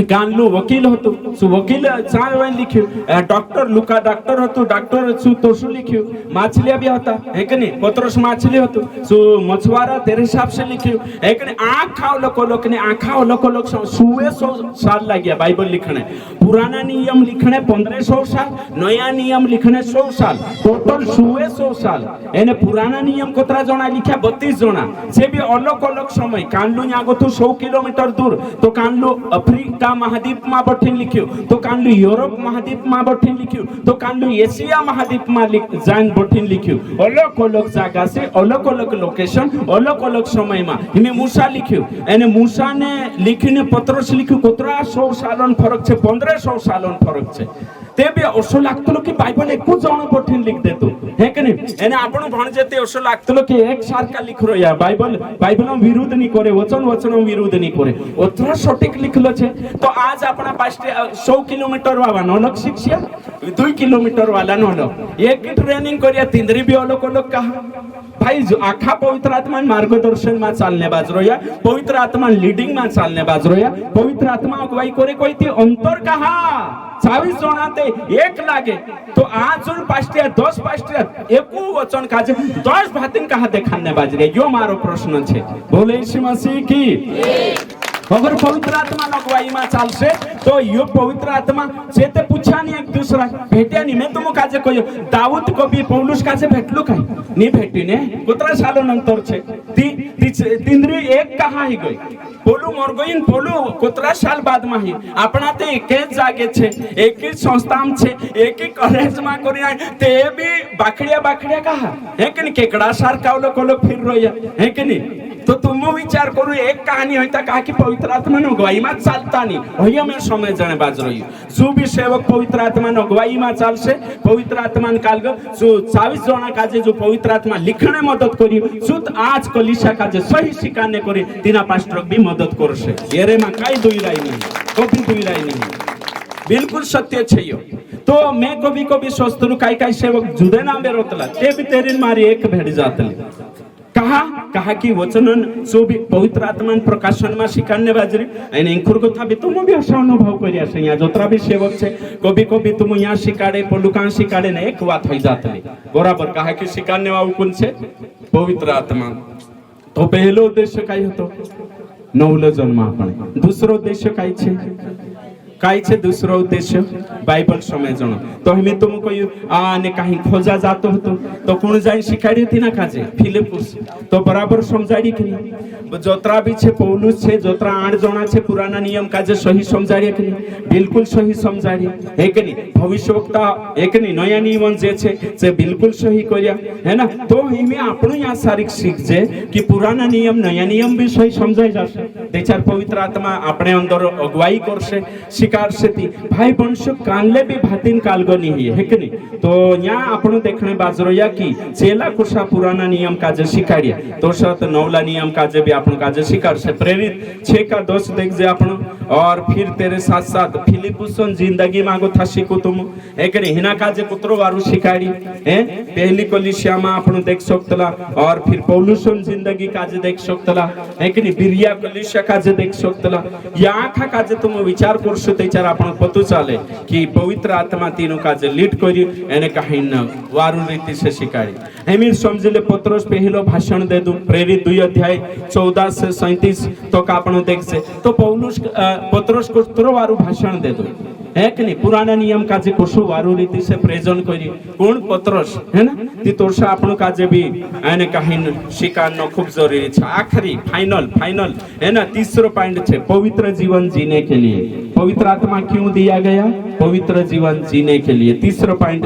કાનલું વકીલ હતું શું વકીલ ચાર વાય લખ્યું ડોક્ટર લુકા ડોક્ટર હતું ડોક્ટર શું તો શું લખ્યું માછલિયા બી હતા હે કે નહીં પત્રોસ માછલી હતું શું મછવારા તેરે હિસાબ से લખ્યું હે કે નહીં આખાઓ લોકો સુએ 100 સાલ લાગ્યા બાઇબલ लिखने पुराना नियम लिखने 1500 साल नया नियम लिखने 100 साल टोटल सुए 100 साल एने पुराना नियम कोतरा जना लिखा 32 जना से भी अलग अलग समय कानलू आगोथु 100 किलोमीटर दूर तो कानलू अफ्रीका महाद्वीप में बठीन लिख्યું तो कानलू यूरोप महाद्वीप में बठीन लिख्યું तो कानलू एशिया महाद्वीप में जान बठीन लिख्યું अलग अलग जगह से अलग अलग लोकेशन अलग अलग समय में इमे मूसा लिख्યું एने मूसा ने लिखीने पत्रोस लिख्યું कोतरा 100 सालों फरक છે 1500 सालों फरक છે તે બી ઓછો લાગતો કે બાઇબલ એક જ જણ બઠીન लिख દેતો હે કે નહીં એને આપણો ભણજે તે ઓછો લાગતો કે એક સારકા लिख રહ્યા બાઇબલનો વિરુદ્ધ નહીં કરે વચનો વિરુદ્ધ નહીં કરે ઓતરા સટીક लिखलो છે તો આજ આપણા પાસે 100 કિલોમીટર વાળાનો અલગ શિક્ષા 2 કિલોમીટર વાળાનો અલગ એક ટ્રેનિંગ કર્યા તિંદરી બી અલગ અલગ કहा भाई जो आखा पवित्र आत्मा मार्गदर्शन में चालने बाजरोया पवित्र आत्मा लीडिंग में चालने बाजरोया पवित्र आत्मा अगुवाई करे कोई थी अंतर कहा 24 जनाते एक लागे तो आज जो पास्टिया 10 पास्टिया एको वचन काजे 10 भातिन कहा देखाने बाजरे यो मारो प्रश्न छे बोले यीशु मसीह की अगर पवित्र आत्मा अगुवाई में चालशे तो यो पवित्र आत्मा से ते पूछा नहीं एक दूसरा भेट्या नहीं मैं तुम काजे कहो दाऊद को भी पौलुस काजे भेटलो काय नहीं भेटी ने कोतरा सालो नंतर छे तिंद्री एक कहा ही गई पोलू मर गई पोलू कोतरा साल बाद में ही अपना ते एक जागे छे एक ही संस्था में छे एक ही कॉलेज में करी ते भी बाखड़िया कहा है कि नहीं केकड़ा सार का लोग फिर रोया है कि नहीं तो तुम विचार करो एक कहानी होता कहा कि पवित्र आत्मा ने अगुवाई में चालता नहीं वही हमें समय जाने बाज रही जो भी सेवक पवित्र आत्मा ने अगुवाई में चालसे पवित्र आत्मा काल जो 24 जना काजे जो पवित्र आत्मा लिखने मदद करी सुत आज कलिशा काजे सही सिखाने करी तीना पास्टर भी मदद करसे एरे में काई दुई राय नहीं कभी दुई राय नहीं बिल्कुल सत्य छे यो तो मैं कभी सोचतलू काई सेवक जुदे ना बेरोतला ते भी तेरी मारी एक भेड़ जातली कहा कि वचनन जो भी पवित्र आत्मा प्रकाशन में शिकान्य बाजरी एने इंखुर कथा भी तुम भी असा अनुभव करिया छे यहाँ जोतरा भी सेवक छे कभी तुम यहाँ शिकाड़े पोलुकान शिकाड़े ने एक बात होई जातली बराबर कहा कि शिकान्य वाळु कोण छे पवित्र आत्मा तो पहलो उद्देश्य काय हतो नवलो जन्म आपणे दूसरो उद्देश्य काय छे काय छे दूसरो उद्देश्य बाइबल समझणो तो हमें तुम कोई आने कहीं खोजा जातो हतो तो कोण जाई शिकाड़ी थी ना काजे फिलिपुस तो बराबर समझाड़ी कि जोतरा भी छे पौलुस छे जोतरा 8 जना छे पुराना नियम काजे सही समझाड़ी कि बिल्कुल सही समझाड़ी है कि नहीं भविष्यवक्ता एक नहीं नया नियम जे छे से बिल्कुल सही करिया है ना तो हमें आपणो या सारी सीख जे कि पुराना नियम नया नियम भी सही समझाई जाशे तेचार पवित्र आत्मा अपने अंदर अगुवाई करशे शिकार से भाई वंश कानले भी भातिन कालगनी है कि नहीं तो यहाँ आपण देखने बाजरोया की चेला कुशा पुराना नियम काजे शिकाड़िया तो सत नवला नियम काजे भी आपण काजे शिकार से प्रेरित 6 का 10 देख जे आपण और फिर तेरे साथ साथ फिलिपुसन जिंदगी मांगो था शिको तुम है कि नहीं हिना काजे कुतरो वारू शिकाड़ी है पहली कलिसिया में आपण देख सकतला और फिर पौलुसन जिंदगी काजे देख सकतला है कि नहीं बिरिया कलिसिया काजे देख सकतला या आखा काजे तुम विचार करशो तेचार आपण पतो चाले कि पवित्र आत्मा तीनों काजे लीड करी एने कहीं न वारू रीति से शिकाड़ी हमें समझले पत्रोस पहलो भाषण दे दू प्रेरित 2 अध्याय 14 से 37 तो का आपण देख से तो पौलुस पत्रोस को तरो वारू भाषण दे दू है कि नहीं पुराना नियम काजे कोशो वारू रीति से प्रेजेंट करी कोण पत्रोस है ना ती तोरसा आपण काजे भी एने कहीं शिकानो खूब जरूरी है आखिरी फाइनल है ना तीसरो पॉइंट है पवित्र जीवन जीने के लिए पवित्र आत्मा क्यों दिया गया पवित्र जीवन जीने के लिए तीसरा पॉइंट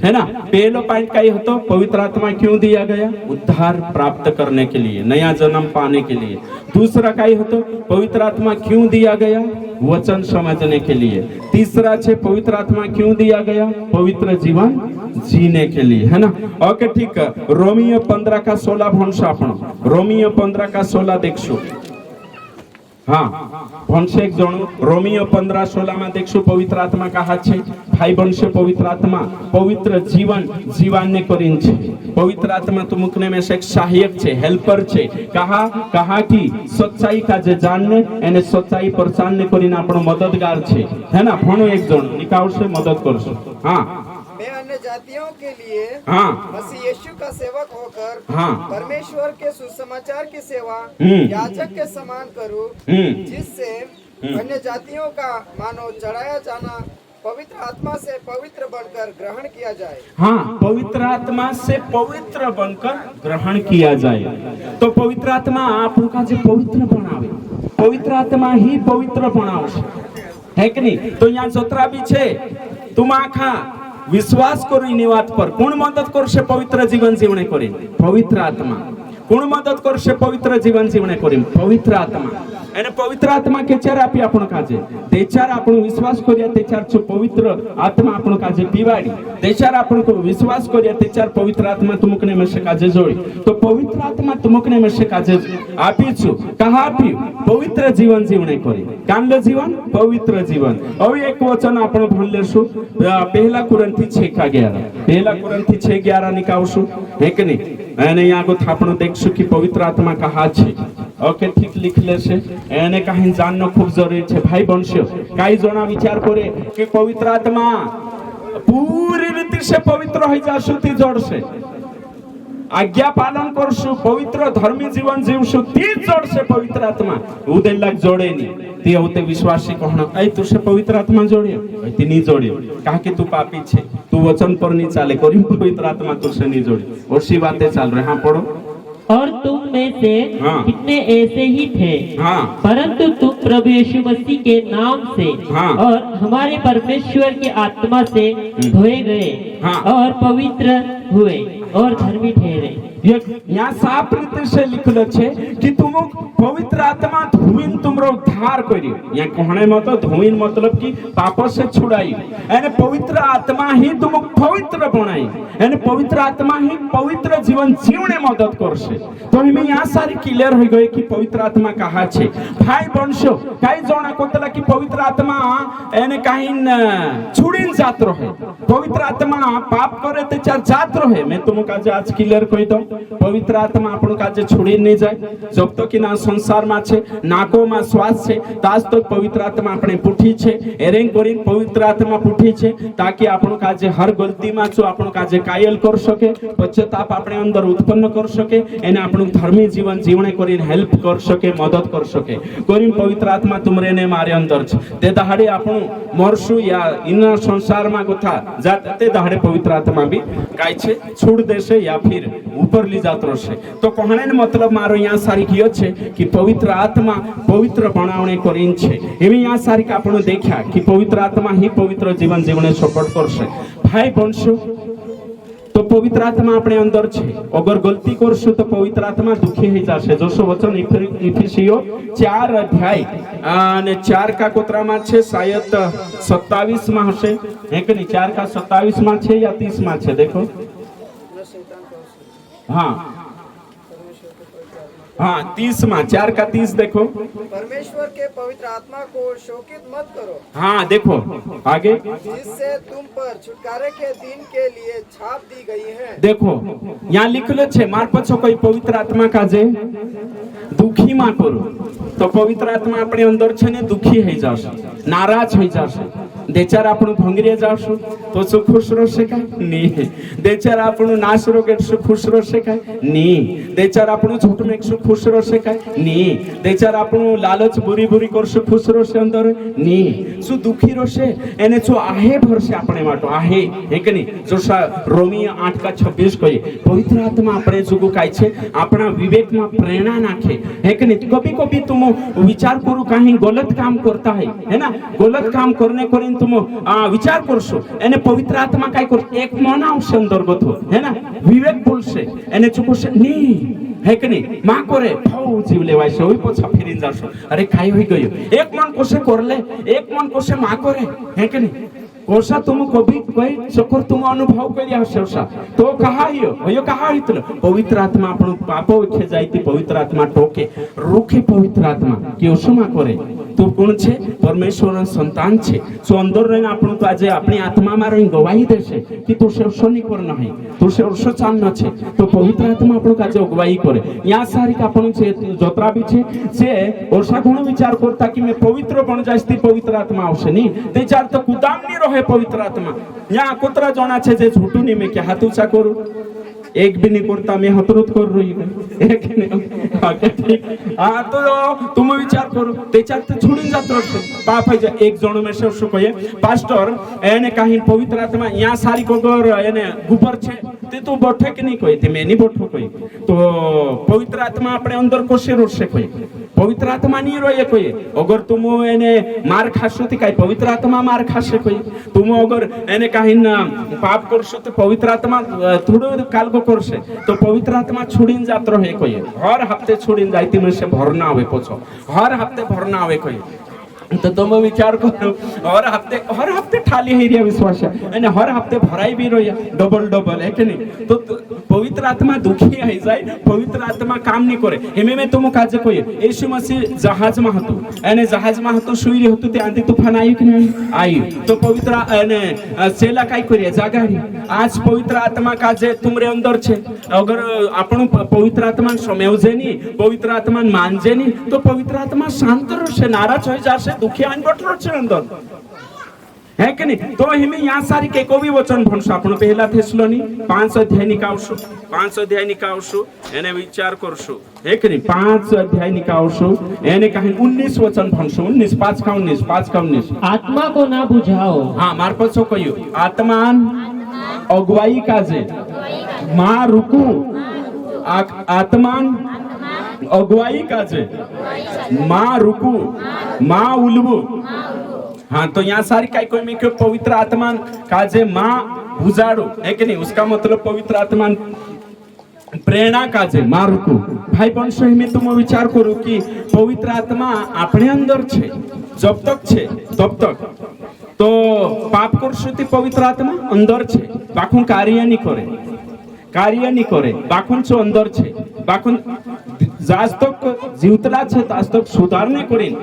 है ना पहलो पॉइंट का ये तो पवित्र आत्मा क्यों दिया गया उद्धार प्राप्त करने के लिए नया जन्म पाने के लिए दूसरा का ये तो पवित्र आत्मा क्यों दिया गया वचन समझने के लिए तीसरा है पवित्र आत्मा क्यों दिया गया पवित्र जीवन जीने के लिए है ना ओके ठीक है रोमियो 15 का 16 भंश आपण रोमियो 15 का 16 देखो हाँ भणशे एक जणो रोमियो 15:16 में देखशु पवित्र आत्मा का हाथ छे भाई बनशे पवित्र आत्मा पवित्र जीवन जीवाने करीन छे पवित्र आत्मा तुमकने में से एक सहायक छे हेल्पर छे कहा कि सच्चाई का जे जानने एने सच्चाई पर जानने करीने आपणो मददगार छे है ना भणो एक जणो निकावशे मदद करशे हाँ मैं अन्य जातियों के लिए हाँ मसीह यीशु का सेवक होकर हाँ परमेश्वर के सुसमाचार की सेवा याजक के समान करूं जिससे अन्य जातियों का मानो चढ़ाया जाना पवित्र आत्मा से पवित्र बनकर ग्रहण किया जाए हाँ पवित्र आत्मा से पवित्र बनकर ग्रहण किया जाए तो पवित्र आत्मा आपको का जे पवित्र बनावे पवित्र आत्मा ही पवित्र बनावशे है कि नहीं तो यहाँ जोतरा भी छे तुम आखा विश्वास करो इन बात पर कोण मदद करशे पवित्र जीवन जीवने करी पवित्र आत्मा कोण मदद करशे पवित्र जीवन जीवने करी पवित्र आत्मा एने पवित्र आत्मा के चार आपी आपण काजे तेचार आपण विश्वास करिया तेचार छो पवित्र आत्मा आपण काजे पीवाडी तेचार आपण को विश्वास करिया तेचार पवित्र आत्मा तुमकने में से काजे जोड़ी तो पवित्र आत्मा तुमकने में से काजे आपी छु कहा आपी पवित्र जीवन जीवने करी कांडो जीवन पवित्र जीवन अब एक वचन आपण भणलेसु पहला कुरिन्थी 6:11 पहला कुरिन्थी 6:11 निकावसु एक ने एने यहाँ को थापण देखसु कि पवित्र आत्मा कहा छे ओके ठीक लिख लेशे एने कहीं जानना खूब जरूरी छे भाई बनशो कई जना विचार करे कि पवित्र आत्मा पूरी रीति से पवित्र हो जाशु ती जोड़ से आज्ञा पालन करशु पवित्र धर्मी जीवन जीवशु ती जोड़ से पवित्र आत्मा उदे लग जोड़े नी ती होते विश्वासी कहना ऐ तू से पवित्र आत्मा जोड़े ती नहीं जोड़े कहा कि तू पापी छे तू वचन पर नहीं चाले करी पवित्र आत्मा तुझसे नहीं जोड़े और सी बातें चल रहे हाँ पढ़ो और तुम में से हाँ। कितने ऐसे ही थे हाँ। परंतु तुम प्रभु यीशु मसीह के नाम से हाँ। और हमारे परमेश्वर के आत्मा से धोए गए हाँ। और पवित्र हुए और धर्मी ठहरे यहाँ साफ रीति से लिखल छे कि तुम पवित्र आत्मा धोइन तुमरो उद्धार करी यहाँ कहने मत धोइन मतलब कि पाप से छुड़ाई यानी पवित्र आत्मा ही तुम पवित्र बनाई यानी पवित्र आत्मा ही पवित्र जीवन जीवने मदद करसे तो हमें यहाँ सारी क्लियर हो गए कि पवित्र आत्मा कहा छे भाई बनशो कई जना कोतला कि पवित्र आत्मा यानी कहीं छुड़ीन जात रहे पवित्र आत्मा पाप करे ते चार जात रहे मैं तुमको आज क्लियर कही दूं पवित्र आत्मा आपन काजे छोड़ी नहीं जाए जब तक कि ना संसार में छे नाको में श्वास छे ताज तक पवित्र आत्मा अपने पुठी छे एरेंग करीन पवित्र आत्मा पुठी छे ताकि आपन काजे हर गलती में छो आपन काजे कायल कर सके पश्चाताप अपने अंदर उत्पन्न कर सके एने आपन धर्मी जीवन जीवने करीन हेल्प कर सके मदद कर सके करीन पवित्र आत्मा तुमरे ने मारे अंदर छे ते दहाड़े आपन मरसु या इन संसार में गोथा जाते दहाड़े पवित्र आत्मा भी काई छे छोड़ देशे या फिर ऊपर ली जात रहे तो कहने मतलब मारो यहाँ सारी कियो छे कि पवित्र आत्मा पवित्र बनावने करीन छे एवी यहाँ सारी का आपण देखा कि पवित्र आत्मा ही पवित्र जीवन जीवने सपोर्ट करशे भाई बनशु तो पवित्र आत्मा अपने अंदर छे अगर गलती करशु तो पवित्र आत्मा दुखी हो जाशे जोशो वचन इफिसियो 4:4 का कोतरा में छे शायद 27 में हशे है कि नहीं 4 का 27 में छे या 30 में छे देखो हाँ हाँ 30 में 4 का 30 देखो परमेश्वर के पवित्र आत्मा को शोकित मत करो हाँ देखो आगे जिससे तुम पर छुटकारे के दिन के लिए छाप दी गई है देखो यहाँ लिखलो छे मार पछो कोई पवित्र आत्मा का जे दुखी मा करो तो पवित्र आत्मा अपने अंदर छे ने दुखी हो जाशे नाराज हो जाशे देचार आपण भंगरिया जाशु तो सु खुश रहे का नी देचार आपण नाश रोगे सु खुश रहे का नी देचार आपण झूठ में सु खुश रहे का नी देचार आपण लालच बुरी बुरी कर सु खुश रहे अंदर नी सु दुखी रहे एने जो आहे भरसे अपने माटो आहे है कि नहीं जो रोमी 8 का 26 कहे पवित्र आत्मा अपने जुगु काय छे अपना विवेक में प्रेरणा नाखे है कि नहीं कभी कभी तुम विचार करू कहीं गलत काम करता है ना गलत काम करने करीन तुम विचार करशो एने पवित्र आत्मा काय कर एक मनाव अंतर्गत हो है ना विवेक बोलसे एने चुकोसे नी है कि नहीं मां करे फाउ जीव लेवाय से ओई पछा फिरिन जाशो अरे काय होई गयो एक मन कोसे करले एक मन कोसे मां करे है कि नहीं कोसा तुम कभी कोई चक्कर तुम अनुभव करिया हसेसा तो कहा यो कहा हितलो पवित्र आत्मा आपण पाप उठे जाईती पवित्र आत्मा टोके रोके पवित्र आत्मा कि ओसमा करे तू कोण छे परमेश्वर संतान छे सो अंदर रहीने आपण तो आज अपनी आत्मा में रही गवाही देशे कि तू से ओसनी करना है तू से ओसो चालना छे तो पवित्र आत्मा आपण काजे गवाही करे या सारी का आपण छे जोत्रा भी छे से ओसा गुण विचार करता कि मैं पवित्र बन जास्ती पवित्र आत्मा आवशे नी ते चार तो कुदामनी रहे पवित्र आत्मा या कुत्रा जोना छे जे झूठू नहीं मैं क्या हाथ ऊंचा करू एक भी नहीं करता मैं हतरुत कर रही हूं एक नहीं हाँ तो तुम विचार करो त्याच्यात ते छुडून जात रहे पाप है एक जण में से શું કહે पास्टर એને काही पवित्र आत्मा या सारी कोगर એને गुबर छे ते तो बैठे कि नहीं कोई ते मैं नहीं बैठो कोई तो पवित्र आत्मा अपने अंदर कोसे रोसे कोई पवित्र आत्मा नहीं रोए कोई अगर तुम એને मार खाशो ते काही पवित्र आत्मा मार खाशे कोई तुम अगर એને काही पाप करशो तो पवित्र आत्मा थोड़ो काल को करशे तो पवित्र आत्मा छुड़ीन जात रहे कोई हर हफ्ते छुड़ीन जाती में से भरना आवे पोछो हर हफ्ते भरना आवे कोई तो तुम विचार करो हर हफ्ते ठाली है रिया विश्वास है हर हफ्ते भराई भी रही डबल है कि नहीं तो पवित्र आत्मा दुखी है जाए पवित्र आत्मा काम नहीं करे एमे में तुम काजे कोई यीशु मसीह जहाज में हतो एने जहाज में हतो सुई हतो ते आंधी तूफान आई कि नहीं आई तो पवित्र एने सेला काई करिया जागाड़ी आज पवित्र आत्मा काजे तुमरे अंदर छे अगर आपण पवित्र आत्मा समझे नहीं पवित्र आत्मा मानजे नहीं तो पवित्र आत्मा शांत रहशे नाराज हो जाशे दुखी आन बटरो छे अंदर है कि नहीं तो हमें यहाँ सारी के को भी वचन भणशो आपण पहला थेसलोनी 5 अध्याय निकावशो एने विचार करशो है कि नहीं 5 अध्याय निकावशो एने कहीं 19 वचन भणशो 19 5 का 19 आत्मा को ना बुझाओ हाँ मार पछो कहियो आत्मान अगुवाई काजे मां रुकू आत्मान अगुवाई काजे मां रुकू मां उलबू हाँ तो यहाँ सारी काय कोई में क्यों पवित्र आत्मा काजे मां बुझाड़ो है कि नहीं उसका मतलब पवित्र आत्मा प्रेरणा काजे मां रुकू भाई बंशो में तुम विचार करो कि पवित्र आत्मा अपने अंदर छे जब तक छे तब तक तो पाप करशुति पवित्र आत्मा अंदर छे बाकुन कार्य नहीं करे बाकुन छो अंदर छे बाकुन जाज तक जीवतला छे ताज तक सुधारने करीन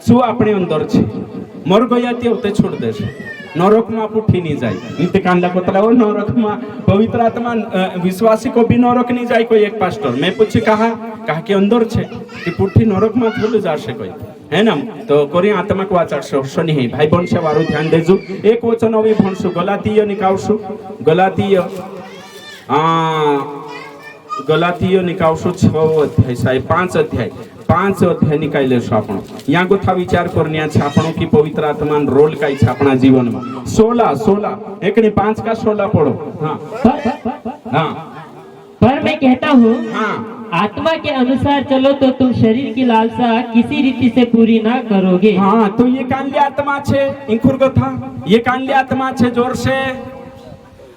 सु अपने अंदर छे मर गया ते उते छोड़ देशे नरक में पुठी नहीं जाए नीते कांडा कोतला और नरक में पवित्र आत्मा विश्वासी को भी नरक नहीं जाए कोई एक पास्टर मैं पूछे कहा के अंदर छे कि पुठी नरक में थोड़े जाशे कोई है ना तो कोरी आत्मा को आचार शनि है भाई बन से वारू ध्यान देजो एक वचन अभी भणशो गलातीय निकावशो गलातीय निकावशो 6 अध्याय साहेब 5 अध्याय निकाल लेशो आपण या गोथा विचार करनिया छे आपणो की पवित्र आत्मा रोल काई छे आपणा जीवन में 16 एक ने 5 का 16 पढ़ो हाँ पर मैं कहता हूँ हाँ आत्मा के अनुसार चलो तो तुम शरीर की लालसा किसी रीति से पूरी ना करोगे हाँ तो ये कांली आत्मा छे इंखुर गोथा ये कांली आत्मा छे जोर से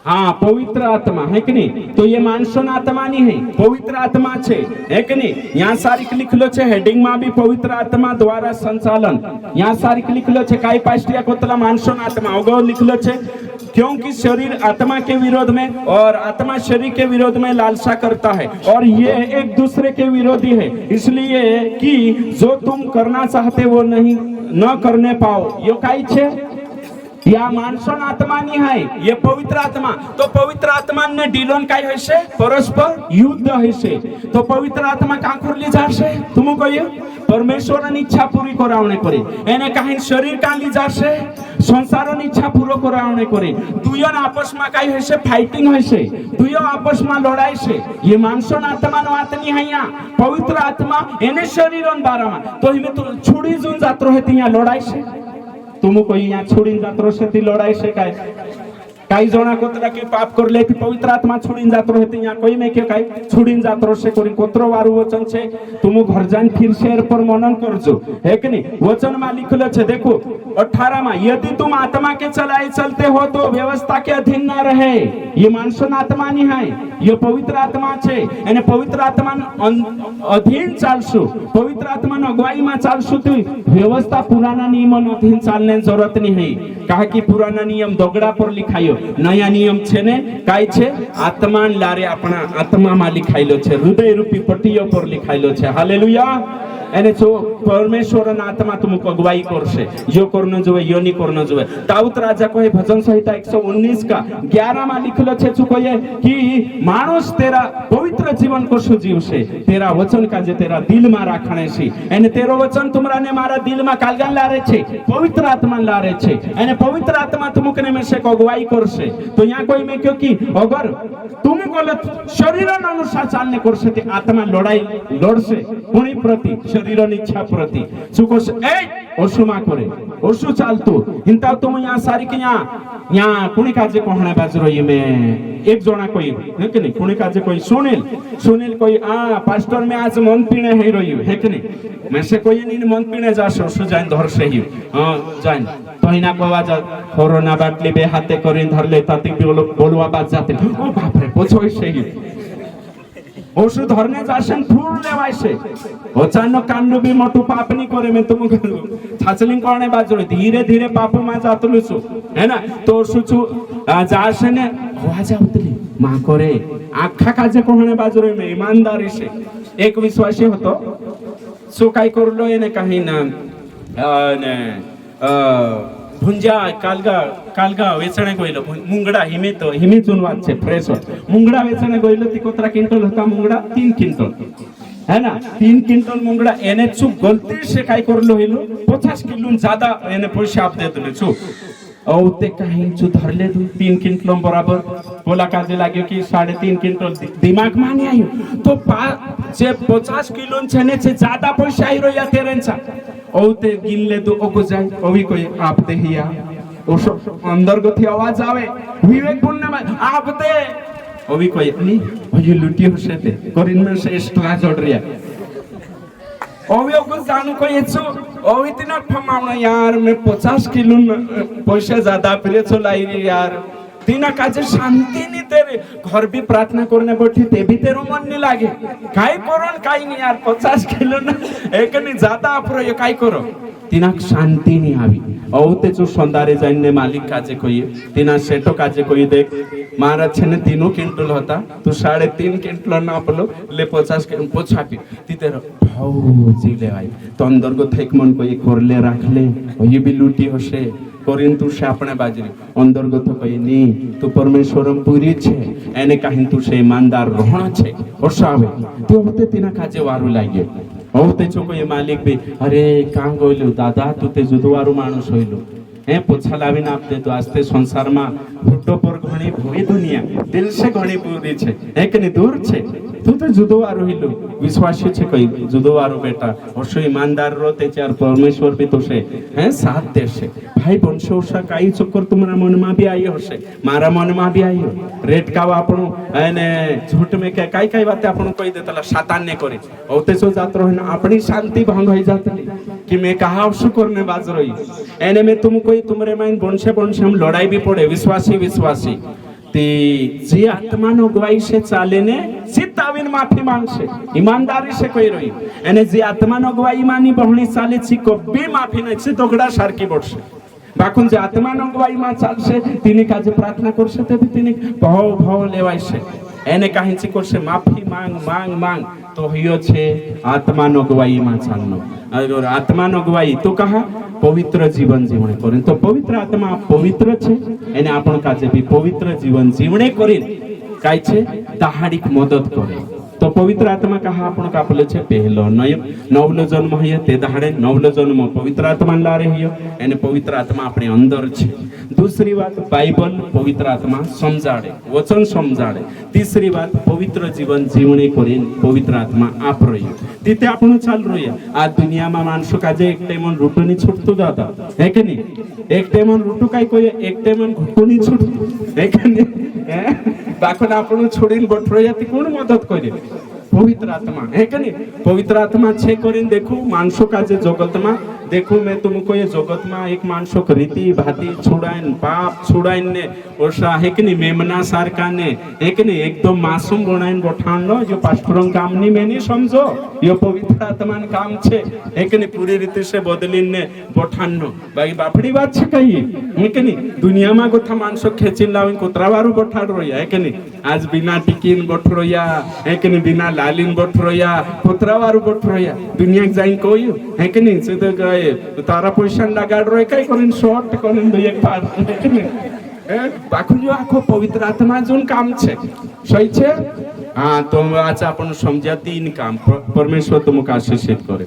हाँ पवित्र आत्मा है कि नहीं तो ये मानसोन आत्मा नहीं है पवित्र आत्मा छे है कि नहीं यहाँ सारी लिखलो छे हेडिंग में भी पवित्र आत्मा द्वारा संचालन यहाँ सारी लिखलो छे काई पास्टिया कोतला मानसोन आत्मा अगो लिखलो छे क्योंकि शरीर आत्मा के विरोध में और आत्मा शरीर के विरोध में लालसा करता है और ये एक दूसरे के विरोधी है इसलिए कि जो तुम करना चाहते वो नहीं न करने पाओ यो काई छे या मानसोन आत्मा नहीं है ये पवित्र आत्मा तो पवित्र आत्मा ने डीलोन काय हशे परस्पर युद्ध हशे तो पवित्र आत्मा का करली जाशे तुम कहियो परमेश्वर ની ઈચ્છા પૂરી કરાવણે કરે એને કાઈ શરીર કાલી જાશે સંસારની ઈચ્છા પૂરો કરાવણે કરે दुयोन आपस में काई हशे फाइटिंग हशे दुयो आपस में लड़ाई छे ये मानसोन आत्मा नो વાત नहीं है यहाँ पवित्र आत्मा एने शरीरन बारामा तो हिमे तो छुड़ी जुन जात रहे तिया लड़ाई छे तुम कोई यहाँ छोड़ी जात्रो से लड़ाई से काही जना कोतरा की पाप करले ती पवित्र आत्मा छुड़ीन जात रहते यहाँ कोई में के काही छुड़ीन जात रहे कोरी कोतरो वारू वचन छे तुम घर जान फिर शेर पर मनन करजो है कि नहीं वचन में लिखलो छे देखो 18 में यदि तुम आत्मा के चलाए चलते हो तो व्यवस्था के अधीन ना रहे ये मानसन आत्मा नहीं है ये पवित्र आत्मा छे एने पवित्र आत्मा अधीन चालशु पवित्र आत्मा अगुवाई में चालशु तो व्यवस्था पुराना नियम अधीन चालने जरूरत नहीं है कहा कि पुराना नियम दोगड़ा पर लिखायो नया नियम छे ने काय छे आत्मा लारे अपना आत्मा में लिखायलो छे हृदय रूपी पट्टीओ पर लिखायलो छे हालेलुया एने जो परमेश्वर आत्मा तुमको अगुवाई करशे यो करनो जोवे यो नहीं करनो जोवे दाऊद राजा कहे भजन संहिता 119 का 11 में लिखलो छे छु कहे कि मानुष तेरा पवित्र जीवन को जीवशे तेरा वचन का जे तेरा दिल में राखणे छे एने तेरो वचन तुमरा ने मारा दिल में कालगान लारे छे पवित्र आत्मा लारे छे एने पवित्र आत्मा तुमकने में से अगुवाई करशे तो यहाँ कोई में क्यों कि अगर तुम गलत शरीर अनुसार चालने करशे ते आत्मा लड़ाई लड़शे कोनी प्रति शरीर इच्छा प्रति सुकोश ए ओसुमा करे ओसु चालतो हिंता तुम यहाँ सारी के यहाँ कुणी काजे कहणे बाजरो ये में एक जना कोई है कि नहीं कुणी काजे कोई सुनील कोई पास्टर में आज मन पीने है रही है कि नहीं मैं से कोई नहीं मन पीने जा सो जाइन धर से ही जाइन तो हिना को आवाज कोरोना बाटली बे हाथे करिन धरले ताती बोलवा बात जाते ओ बाप रे पोछो से ही ओषु धरने जाशन फूल लेवायसे अचानक कांडो भी मोटू पाप नहीं करे मैं तुम छाचलिंग करने बाजरो धीरे धीरे पाप में जातलु छु है ना तो ओषु छु जाशने आवाज आवतली मा करे आखा काजे कोहणे बाजरो में ईमानदारी से एक विश्वासी होतो सो काय करलो एने काही ना ने भुंजा कालगा वेचणे गइलो मुंगडा हिमेचून वाच छे फ्रेश मुंगडा वेचणे गइलो ती कोतरा क्विंटल होता मुंगडा 3 क्विंटल है ना 3 क्विंटल मुंगडा एने छु गलती से काय करलो हेलो 50 किलो ज्यादा एने पैसा आप दे देले छु औ ते कहीं छु धरले 3 क्विंटल बराबर बोला काजे लाग्यो कि 3.5 क्विंटल दिमाग में नहीं आयो तो जे 50 किलो छने से ज्यादा पैसा आइरो या तेरेंचा औते गिनले तो ओको जाय अभी कोई आप दे हिया ओ अंदर गथी आवाज आवे विवेकपूर्ण में आप दे अभी कोई नहीं ये लुटी होसे ते करिन में से एक्स्ट्रा जोड़ रिया अभी ओको जानू कोई छु अभी तिना फमावना यार मैं 50 किलो पैसा ज्यादा फिरे चलाई यार तीना काजे शांति नहीं तेरे घर भी प्रार्थना करने बैठी ते भी तेरो मन नहीं लागे काय करोन काय नहीं यार 50 किलो ना एक नहीं ज्यादा आपरो ये काय करो तीना शांति नहीं आवी औते जो संदारे जाने मालिक काजे कोई तीना सेटो काजे कोई देख महाराज छने 3 क्विंटल होता तो 3.5 क्विंटल ना अपलो ले 50 किलो पोछापी ती तेरो भाऊ जी ले आई तो अंदर को थेक मन को ये करले रख ले ये भी लूटी होसे करिन तू से अपने बाजरी अंदर गो तो कही नहीं तू परमेश्वरम पूरी छे एने कहीं तू से ईमानदार रहना छे ओसावे तो होते तिना काजे वारू लागे होते छो कोई मालिक भी अरे कां गइलो दादा तू ते जुदवारू मानुस होइलो ए पोछा लावीन आप दे तो आस्ते संसार में फुटो पर घणी भोई दुनिया दिल से घणी पूरी छे एक नहीं दूर छे तू तो जुदवारू हिलो विश्वासी छे कोई जुदवारू बेटा ओसो ईमानदार रोते चार परमेश्वर भी तो से हैं साथ दे से भाई वंशो सा काई चक्कर तुम्हारा मन में भी आई होसे मारा मन में भी आई हो रेट का आपनो एने झूठ में के काई काई बातें आपनो कहि देतला शैतान ने करे ओते सो जात रहे ना अपनी शांति भंग हो जातली कि मैं कहा ओसो करने बाज रही एने में तुम कोई तुम्हारे माइन वंशे हम लड़ाई भी पड़े विश्वासी ते जे आत्मा नो गवाई से चाले ने सीताविन माफी मांगसे ईमानदारी से कोई रही एने जे आत्मा नो गवाई मानी बहणी चाले छी कभी माफी नहीं से तोगड़ा सारकी बडसे बाकुन जे आत्मा नो गवाई मा चालसे तिनी काजे प्रार्थना करसे ते तिनी भाव लेवायसे एने काहीं ची करसे माफी मांग तो हियो छे आत्मा नो गवाई मा चालनो और आत्मा नो गवाई तो कहा पवित्र जीवन जीवने करें तो पवित्र आत्मा पवित्र छे एने आपण काजे भी पवित्र जीवन जीवने करें काय छे ताहाड़ीक मदद करे तो पवित्र आत्मा कहा आपण का आपले छे पहलो नवलो जन्म है ते दाड़े नवलो जन्म पवित्र आत्मा लारे हियो एने पवित्र आत्मा अपने अंदर छे दूसरी बात बाइबल पवित्र आत्मा समजाड़े, वचन समजाड़े। तीसरी बात पवित्र जीवन जीवने करीन पवित्र आत्मा आप रही तिथे आपण चाल रही आज दुनिया में माणसो काजे एक टाइम रुटूनी छुटतो जाता है कि नहीं, एक टाइम रुटू काय कोई एक टाइम घुटूनी छुटतो है कि नहीं, दाखवून आपण छोड़ीन बठरो ती कोण मदत करे पवित्र आत्मा है कि नहीं। पवित्र आत्मा छे करीन देखो मानसो का जे जगत में देखो मैं तुमको ये जगत में एक मानसो को रीति भाती छुड़ाइन पाप छुड़ाइन ने ओसा है कि नहीं मेमना सारका ने है कि नहीं एकदम मासूम बनाइन बठान लो जो पास्टरों काम नहीं मैं नहीं समझो ये पवित्र आत्मा काम छे है कि नहीं पूरी रीति से बदलीन ने बठान लो बाकी बापड़ी बात छे कही है कि नहीं। दुनिया में गोथा मानसो खेचिन लाविन कोतरावारू बठाड़ रोया है कि नहीं, आज बिना टिकीन बठरोया है कि नहीं, बिना लालीन बठरोया कोतरावारू बठरोया दुनिया जाइन कोई है कि नहीं, सीधे गए तारा पैसा लगाड़ रोय काय करीन शॉर्ट करीन दो एक पार है कि नहीं। बाकी जो आखो पवित्र आत्मा जोन काम छे सही छे। हाँ तो आज आपण समझ्या तीन काम परमेश्वर तुमको आशीषित करे।